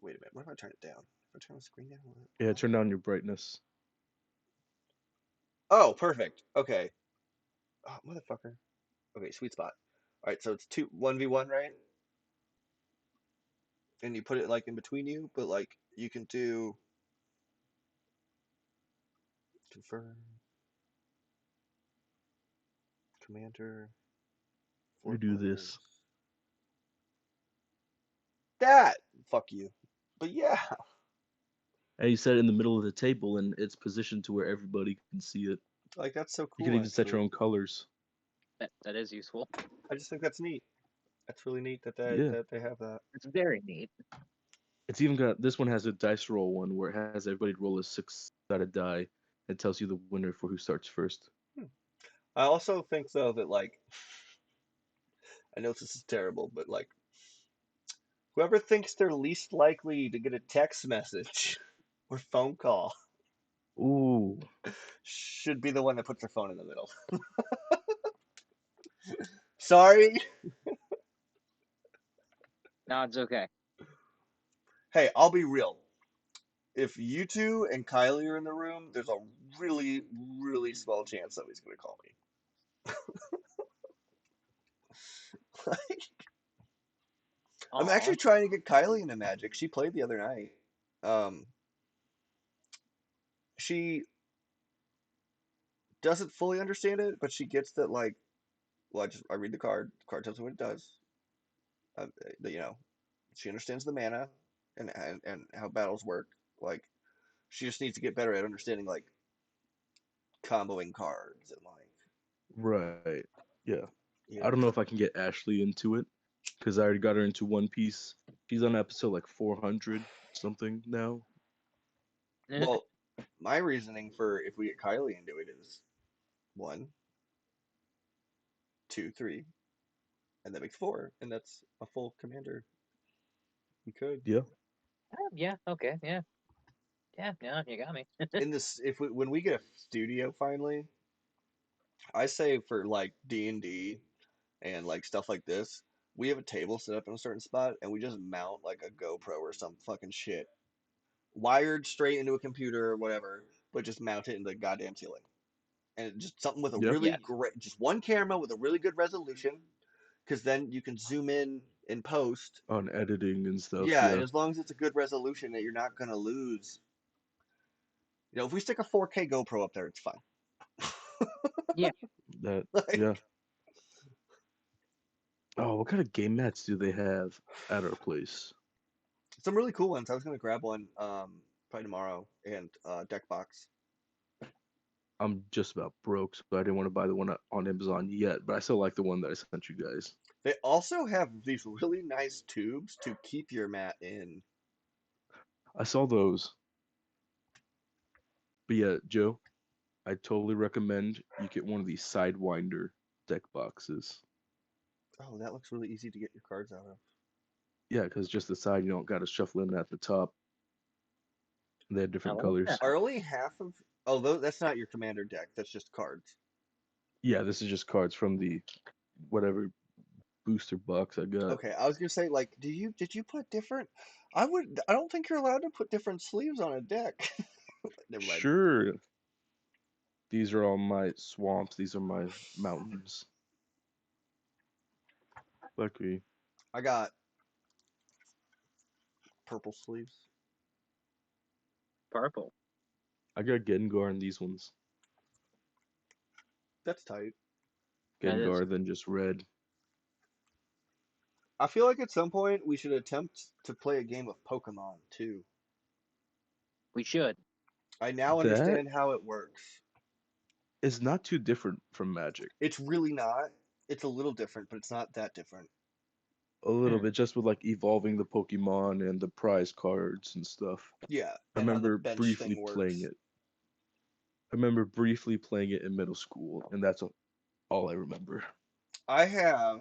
wait a minute, what if I turn it down? If I turn the screen down? Yeah, turn down your brightness. Oh, perfect. Okay. Oh, motherfucker. Okay, sweet spot. Alright, so it's 1v1, right? And you put it like in between you, but like you can do confirm commander We four do players. this. That fuck you. But yeah, And you set it in the middle of the table, and it's positioned to where everybody can see it. like that's so You can cool even set your actually. own colors. That is useful. I just think that's neat. That's really neat that Yeah. that they have that. It's very neat. It's even got this one has a dice roll one where it has everybody roll a six-sided die. It tells you the winner for who starts first. Hmm. I also think though that like I know this is terrible, but like whoever thinks they're least likely to get a text message or phone call Ooh. should be the one that puts their phone in the middle. Sorry. No, it's okay. Hey, I'll be real. If you two and Kylie are in the room, there's a really, really small chance somebody's gonna call me. I'm Aw. actually trying to get Kylie into Magic. She played the other night. Um, she doesn't fully understand it, but she gets that like, well, I read the card. The card tells me what it does. Uh, you know, she understands the mana and how battles work. Like, she just needs to get better at understanding like comboing cards and like, Right. Yeah. I you don't know. know if I can get Ashley into it because I already got her into One Piece. She's on episode like 400 something now. Well, my reasoning for if we get Kylie into it is one, two, three, and that makes four, and that's a full commander. We could Yeah. Yeah. Okay. Yeah. Yeah. Yeah. You got me. in this if we when we get a studio finally, I say for like D&D and like stuff like this, we have a table set up in a certain spot and we just mount like a GoPro or some fucking shit wired straight into a computer or whatever, but just mount it in the goddamn ceiling. And just something with a Yeah. really Yes. great, just one camera with a really good resolution, because then you can zoom in post. On editing and stuff. Yeah, and Yeah. as long as it's a good resolution that you're not gonna lose. You know, if we stick a 4K GoPro up there, it's fine. Yeah. That. Like, Yeah. Oh, what kind of game mats do they have at our place? some really cool ones. I was gonna grab one probably tomorrow and deck box. I'm just about broke, so I didn't want to buy the one on Amazon yet, but I still like the one that I sent you guys. They also have these really nice tubes to keep your mat in. I saw those. But yeah, Joe, I totally recommend you get one of these Sidewinder deck boxes. Oh, that looks really easy to get your cards out of. Yeah, because just the side, you don't got to shuffle in at the top. They have I different like colors. that. Are only half of that's not your commander deck. That's just cards. Yeah, this is just cards from the whatever booster box I got. Okay, I was gonna say like, did you put different? I don't think you're allowed to put different sleeves on a deck. Never mind. Sure, these are all my swamps. These are my mountains. Lucky. I got purple sleeves. Purple. I got Gengar in these ones. That's tight. That is. Gengar, then just red. I feel like at some point we should attempt to play a game of Pokemon too. We should. I now That understand how it works. is not too different from Magic. It's really not. It's a little different, but it's not that different. A little Hmm. bit, just with like evolving the Pokemon and the prize cards and stuff. Yeah, I and how the remember bench briefly thing playing works. it. I remember briefly playing it in middle school, and that's all I remember. I have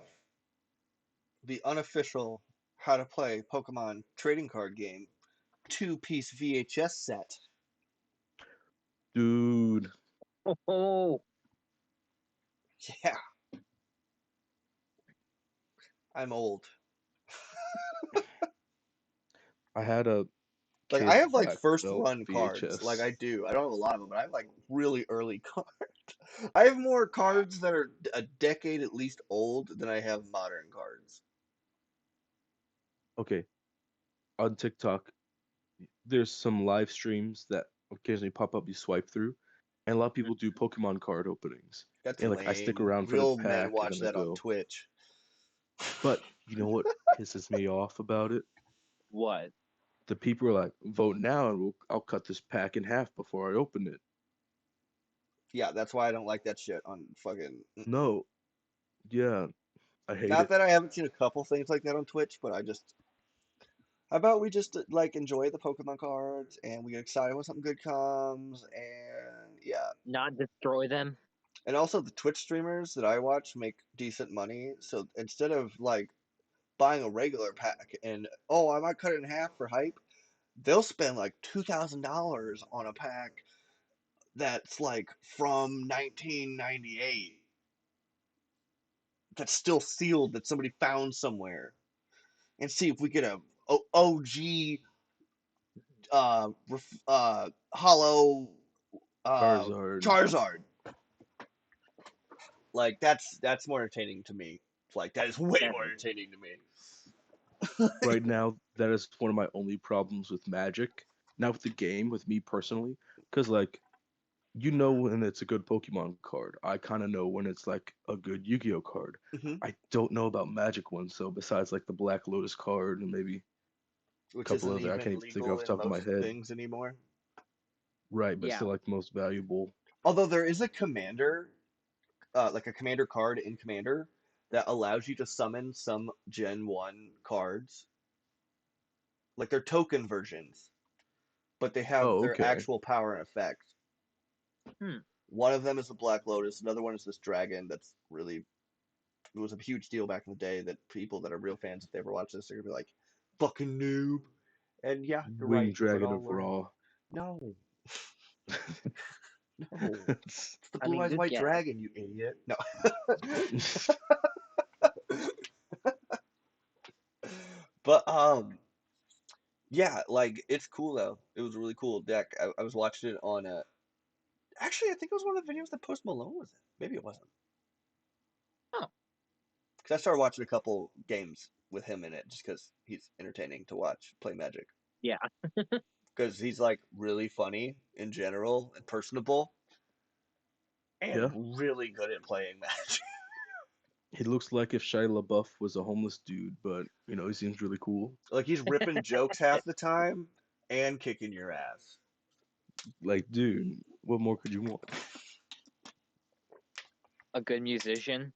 the unofficial how to play Pokemon trading card game 2-piece VHS set. Dude, Oh, Yeah, I'm old. I had a Like I kid's have like black first belt run cards. Like VHS. I do. I don't have a lot of them, but I have like really early cards. I have more cards that are a decade at least old than I have modern cards. Okay, on TikTok, there's some live streams that occasionally pop up you swipe through, and a lot of people do Pokemon card openings. That's And like I stick lame. around for the Real men pack and watch then I that on go. Twitch. But you know what pisses me off about it? what? The people are like, vote now and I'll cut this pack in half before I open it. Yeah, that's why I don't like that shit on fucking. No, yeah, I hate Not it. that I haven't seen a couple things like that on Twitch, but I just. How about we just like enjoy the Pokemon cards and we get excited when something good comes and yeah. Not destroy them? And also the Twitch streamers that I watch make decent money, so instead of like buying a regular pack and oh I might cut it in half for hype, they'll spend like $2,000 on a pack that's like from 1998 that's still sealed that somebody found somewhere and see if we get a OG hollow Charizard. Charizard. Like that's more entertaining to me. Like that is way more Definitely. entertaining to me. Right now, that is one of my only problems with Magic. Not with the game, with me personally. Because, like, you know when it's a good Pokemon card. I kind of know when it's, like, a good Yu Gi Oh card. Hmm. I don't know about Magic ones, so besides, like, the Black Lotus card and maybe a Which couple isn't other, I can't even even think off legal the in top of my most head. things anymore. Right, but Yeah. still, like, the most valuable. Although there is a commander, like a commander card in Commander that allows you to summon some Gen 1 cards. Like they're token versions, but they have Oh, their okay. actual power and effect. Hmm. One of them is the Black Lotus, another one is this dragon that's really it was a huge deal back in the day that people that are real fans, if they ever watch this, they're gonna be like, fucking noob. And yeah, you're Winged right, but Dragon I'll of learn. Raw. No, no. It's- It's the I blue mean, eyes good white guess. dragon, you idiot. No. But yeah, like it's cool though. It was a really cool deck. I was watching it on actually I think it was one of the videos that Post Malone was in. Maybe it wasn't. Oh, Because I started watching a couple games with him in it just because he's entertaining to watch play Magic. yeah. Because he's like really funny in general and personable and yeah, really good at playing Magic. he looks like if Shia LaBeouf was a homeless dude, but, he seems really cool. Like he's ripping jokes half the time and kicking your ass. Like, dude, what more could you want? A good musician.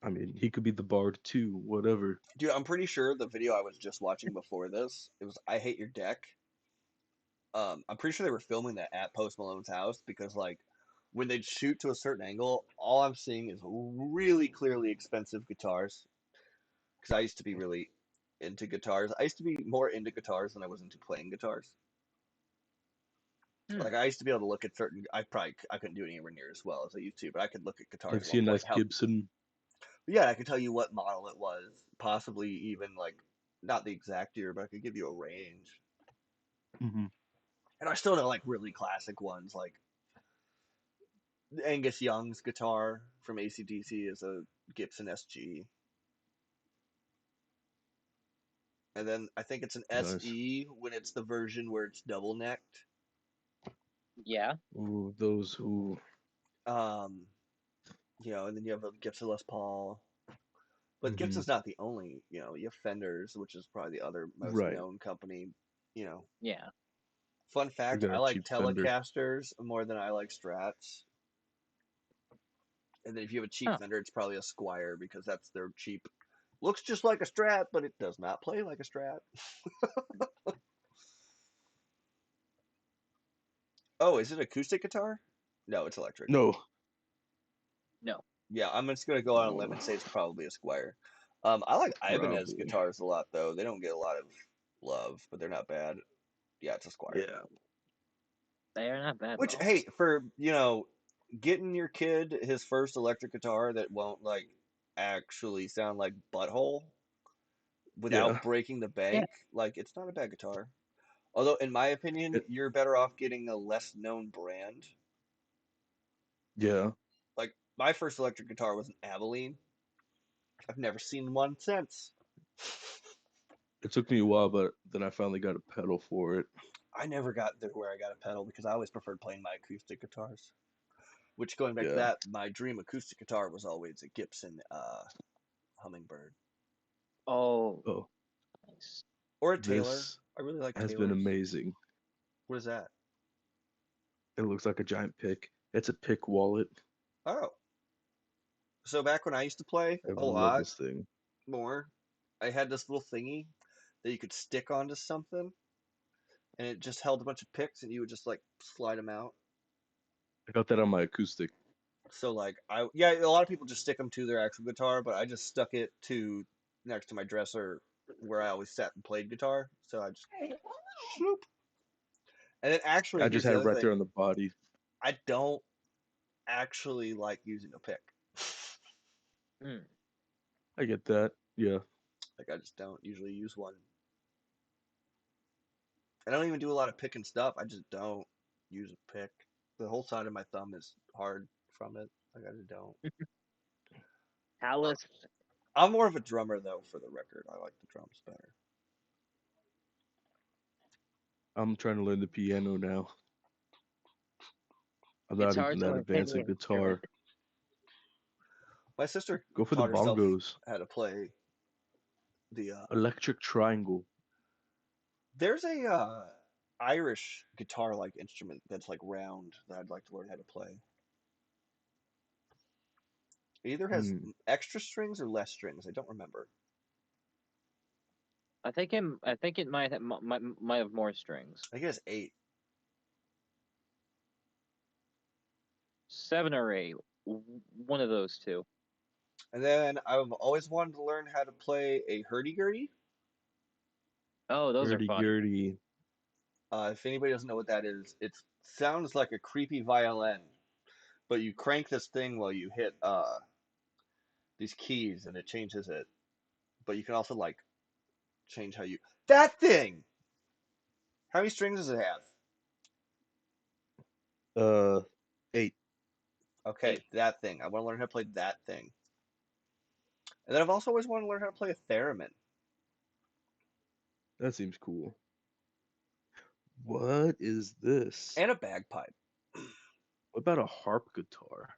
I mean, he could be the bard too, whatever. Dude, I'm pretty sure the video I was just watching before this, it was I Hate Your Deck. I'm pretty sure they were filming that at Post Malone's house because like when they'd shoot to a certain angle, all I'm seeing is really clearly expensive guitars. Because I used to be really into guitars. I used to be more into guitars than I was into playing guitars. Hmm. Like I used to be able to look at certain. I couldn't do it anywhere near as well as I used to, but I could look at guitars Like, at see a one point. nice Gibson. Yeah, I could tell you what model it was, possibly even like not the exact year, but I could give you a range. Hmm. And I still know like really classic ones, like Angus Young's guitar from AC/DC is a Gibson SG. And then I think it's an Nice. SE when it's the version where it's double necked. Yeah. Ooh, those who. Um, and then you have a Gibson Les Paul. But Hmm. Gibson's not the only, you have Fenders, which is probably the other most Right. known company, Yeah. Fun We fact: got I a like cheap Fender. Telecasters more than I like Strats. And then if you have a cheap Huh. Fender, it's probably a Squire because that's their cheap. Looks just like a Strat, but it does not play like a Strat. Oh, is it acoustic guitar? No, it's electric. No. No. Yeah, I'm just gonna go on a limb and say it's probably a Squire. I like Ibanez Probably. guitars a lot though. They don't get a lot of love, but they're not bad. Yeah, it's a Squire. Yeah. They are not bad at Which, all. hey, for getting your kid his first electric guitar that won't like actually sound like butthole Yeah. without breaking the Yeah. bank, like it's not a bad guitar. Although, in my opinion, It, you're better off getting a less known brand. yeah. Like my first electric guitar was an Abilene. I've never seen one since. It took me a while, but then I finally got a pedal for it. I never got there where I got a pedal because I always preferred playing my acoustic guitars. Which, going back to Yeah. that, my dream acoustic guitar was always a Gibson Hummingbird Oh, Oh, nice. or a Taylor. this I really like has been Taylors. amazing. What is that? It looks like a giant pick. It's a pick wallet. Oh, so back when I used to play I a love lot this thing. more, I had this little thingy that you could stick onto something, and it just held a bunch of picks, and you would just like slide them out. I got that on my acoustic. So like yeah, a lot of people just stick them to their actual guitar, but I just stuck it to next to my dresser where I always sat and played guitar. So I just swoop. And then actually, I just here's had the it other right thing: there on the body. I don't actually like using a pick. Mm. I get that. Yeah. Like I just don't usually use one. I don't even do a lot of picking stuff. I just don't use a pick. The whole side of my thumb is hard from it. Like I just don't. Alice. I'm more of a drummer though, for the record. I like the drums better. I'm trying to learn the piano now. I'm It's not hard even to that learn advanced any at instrument. guitar. My sister Go for the taught herself bongos. how to play the. Electric triangle. There's a Irish guitar-like instrument that's like round that I'd like to learn how to play. It either has Hmm. extra strings or less strings. I don't remember. I think it might have more strings. I think it has 8. 7 or 8. One of those two. And then I've always wanted to learn how to play a hurdy-gurdy. Oh, those are Gurdy fun. gurdy. If anybody doesn't know what that is, it sounds like a creepy violin, but you crank this thing while you hit these keys, and it changes it. But you can also like change how you that thing. How many strings does it have? 8. Okay, 8. that thing. I want to learn how to play that thing. And then I've also always wanted to learn how to play a theremin That seems cool. What is this? and a bagpipe. What about a harp guitar?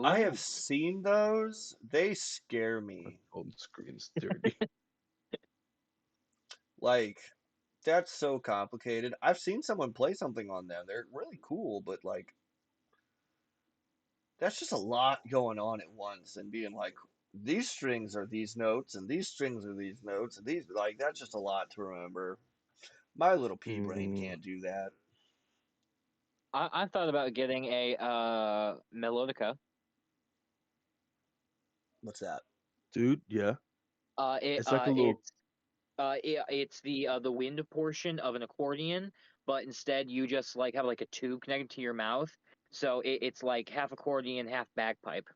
I have Ooh. seen those. They scare My me. phone screen's dirty. Like, that's so complicated. I've seen someone play something on them. They're really cool, but like, that's just a lot going on at once and being like, these strings are these notes and these strings are these notes and these, like, that's just a lot to remember. My little pea brain Mm, can't do that. I thought about getting a melodica. What's that? dude, yeah. It's like a little. It's the wind portion of an accordion, but instead you just like have like a tube connected to your mouth, so it's like half accordion, half bagpipe.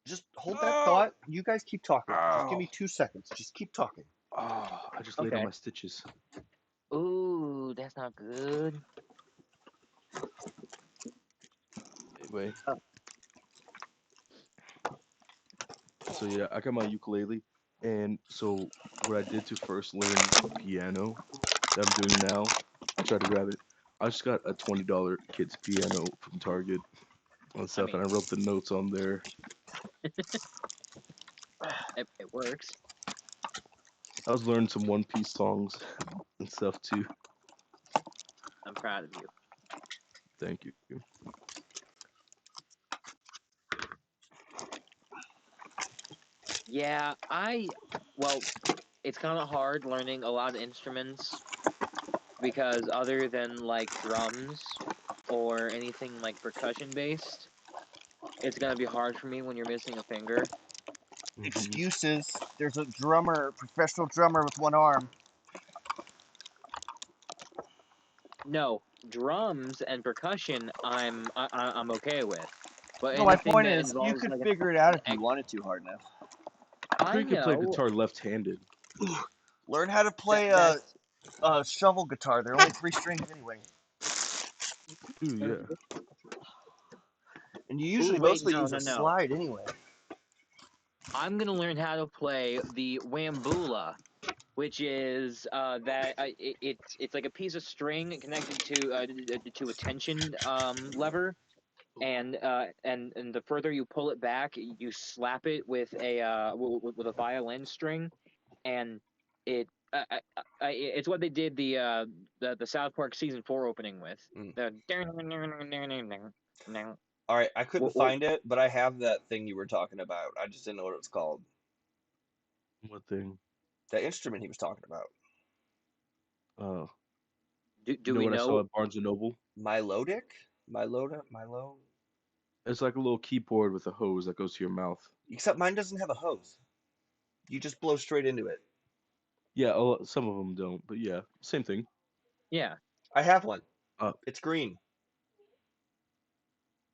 Just hold that Oh! thought. You guys keep talking. Just give Ow! me 2 seconds. Just keep talking. Oh, I just laid on Okay. my stitches. Ooh, that's not good. Anyway, Oh. so yeah, I got my ukulele, and so what I did to first learn piano that I'm doing now, I tried to grab it. I just got a $20 kids piano from Target and I stuff, mean, and I wrote the notes on there. it works. I was learning some One Piece songs and stuff too. I'm proud of you. Thank you. Yeah, well, it's kind of hard learning a lot of instruments because other than like drums or anything like percussion based, it's gonna be hard for me when you're missing a finger. Excuses. There's a professional drummer with one arm. No, drums and percussion, I'm okay with, but No, my anything point that is, you involves could like figure it out an if you wanted to hard enough. I'm sure I you could play know guitar left-handed. Learn how to play that's a shovel guitar. They're only 3 strings anyway. Ooh, yeah. And you Ooh, usually wait, mostly use a no. slide anyway. I'm gonna learn how to play the wambula, which is it's like a piece of string connected to a tension lever, and the further you pull it back, you slap it with with a violin string, and it it's what they did the South Park season 4 opening with. The All right, I couldn't find it, but I have that thing you were talking about. I just didn't know what it was called. What thing? That instrument he was talking about. do You know we what I saw know? at Barnes and Noble? Melodic? Milo? It's like a little keyboard with a hose that goes to your mouth. Except mine doesn't have a hose. You just blow straight into it. Yeah, some of them don't, but yeah, same thing. Yeah. I have one. Uh, It's green.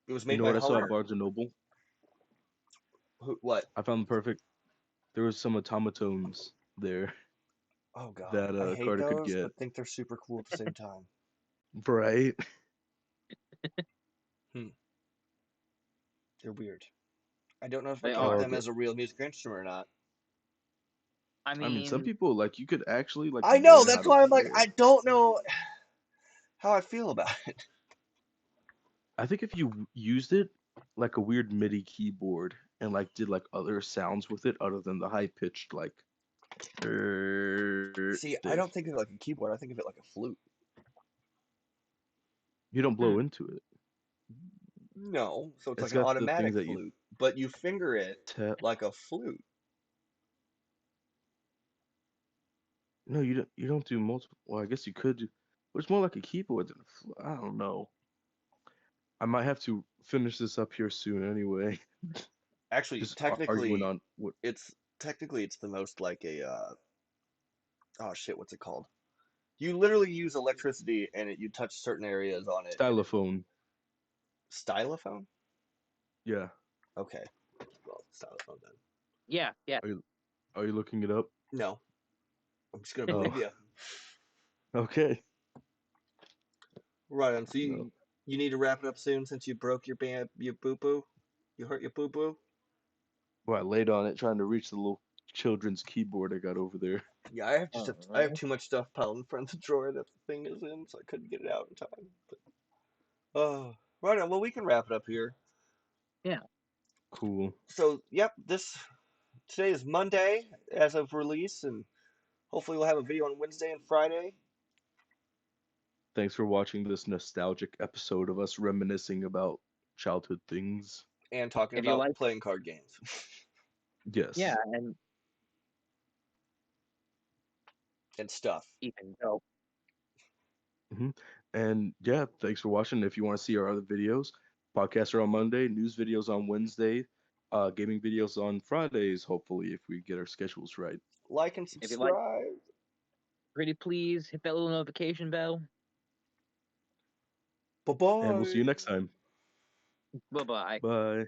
It was you made know by what I saw at Homer. Barnes and Noble? What? I found the perfect. There was some automatones there Oh god, that I hate Carter could those, get. but think they're super cool at the same time. Right? They're weird. I don't know if I They count are. them as a real music instrument or not. I I mean, some mean, people you could actually I know, learn how that's to why I'm play like, it. I don't know how I feel about it. I think if you used it like a weird MIDI keyboard and did other sounds with it other than the high pitched See, I thing, don't think of it like a keyboard. I think of it like a flute. you don't blow into it. No, so it's like It's an got the things automatic that you flute, but you finger it tap. like a flute. No, you don't. You don't do multiple. Well, I guess you could do. But it's more like a keyboard than I don't know. I might have to finish this up here soon anyway. Actually, Just arguing on what it's the most like a oh shit, what's it called? You literally use electricity and you touch certain areas on it and it stylophone. stylophone? Yeah. Okay. Well, stylophone then. yeah. Are you looking it up? No. I'm just gonna believe you. Okay. Right on. So No. you need to wrap it up soon since you broke your boo boo. You hurt your boo boo. Well, I laid on it trying to reach the little children's keyboard I got over there. Yeah, I have too much stuff piled in front of the drawer that the thing is in, so I couldn't get it out in time. But, right on. Well, we can wrap it up here. Yeah. Cool. So, yep, today is Monday as of release, and hopefully we'll have a video on Wednesday and Friday. Thanks for watching this nostalgic episode of us reminiscing about childhood things. And talking If you about like, playing card games. Yes. yeah, and stuff. Ethan, go. And yeah, thanks for watching. If you want to see our other videos, podcasts are on Monday, news videos on Wednesday, gaming videos on Fridays, hopefully, if we get our schedules right. Like and If you like, subscribe. pretty please hit that little notification bell. Bye-bye. And we'll see you next time. Bye-bye. Bye.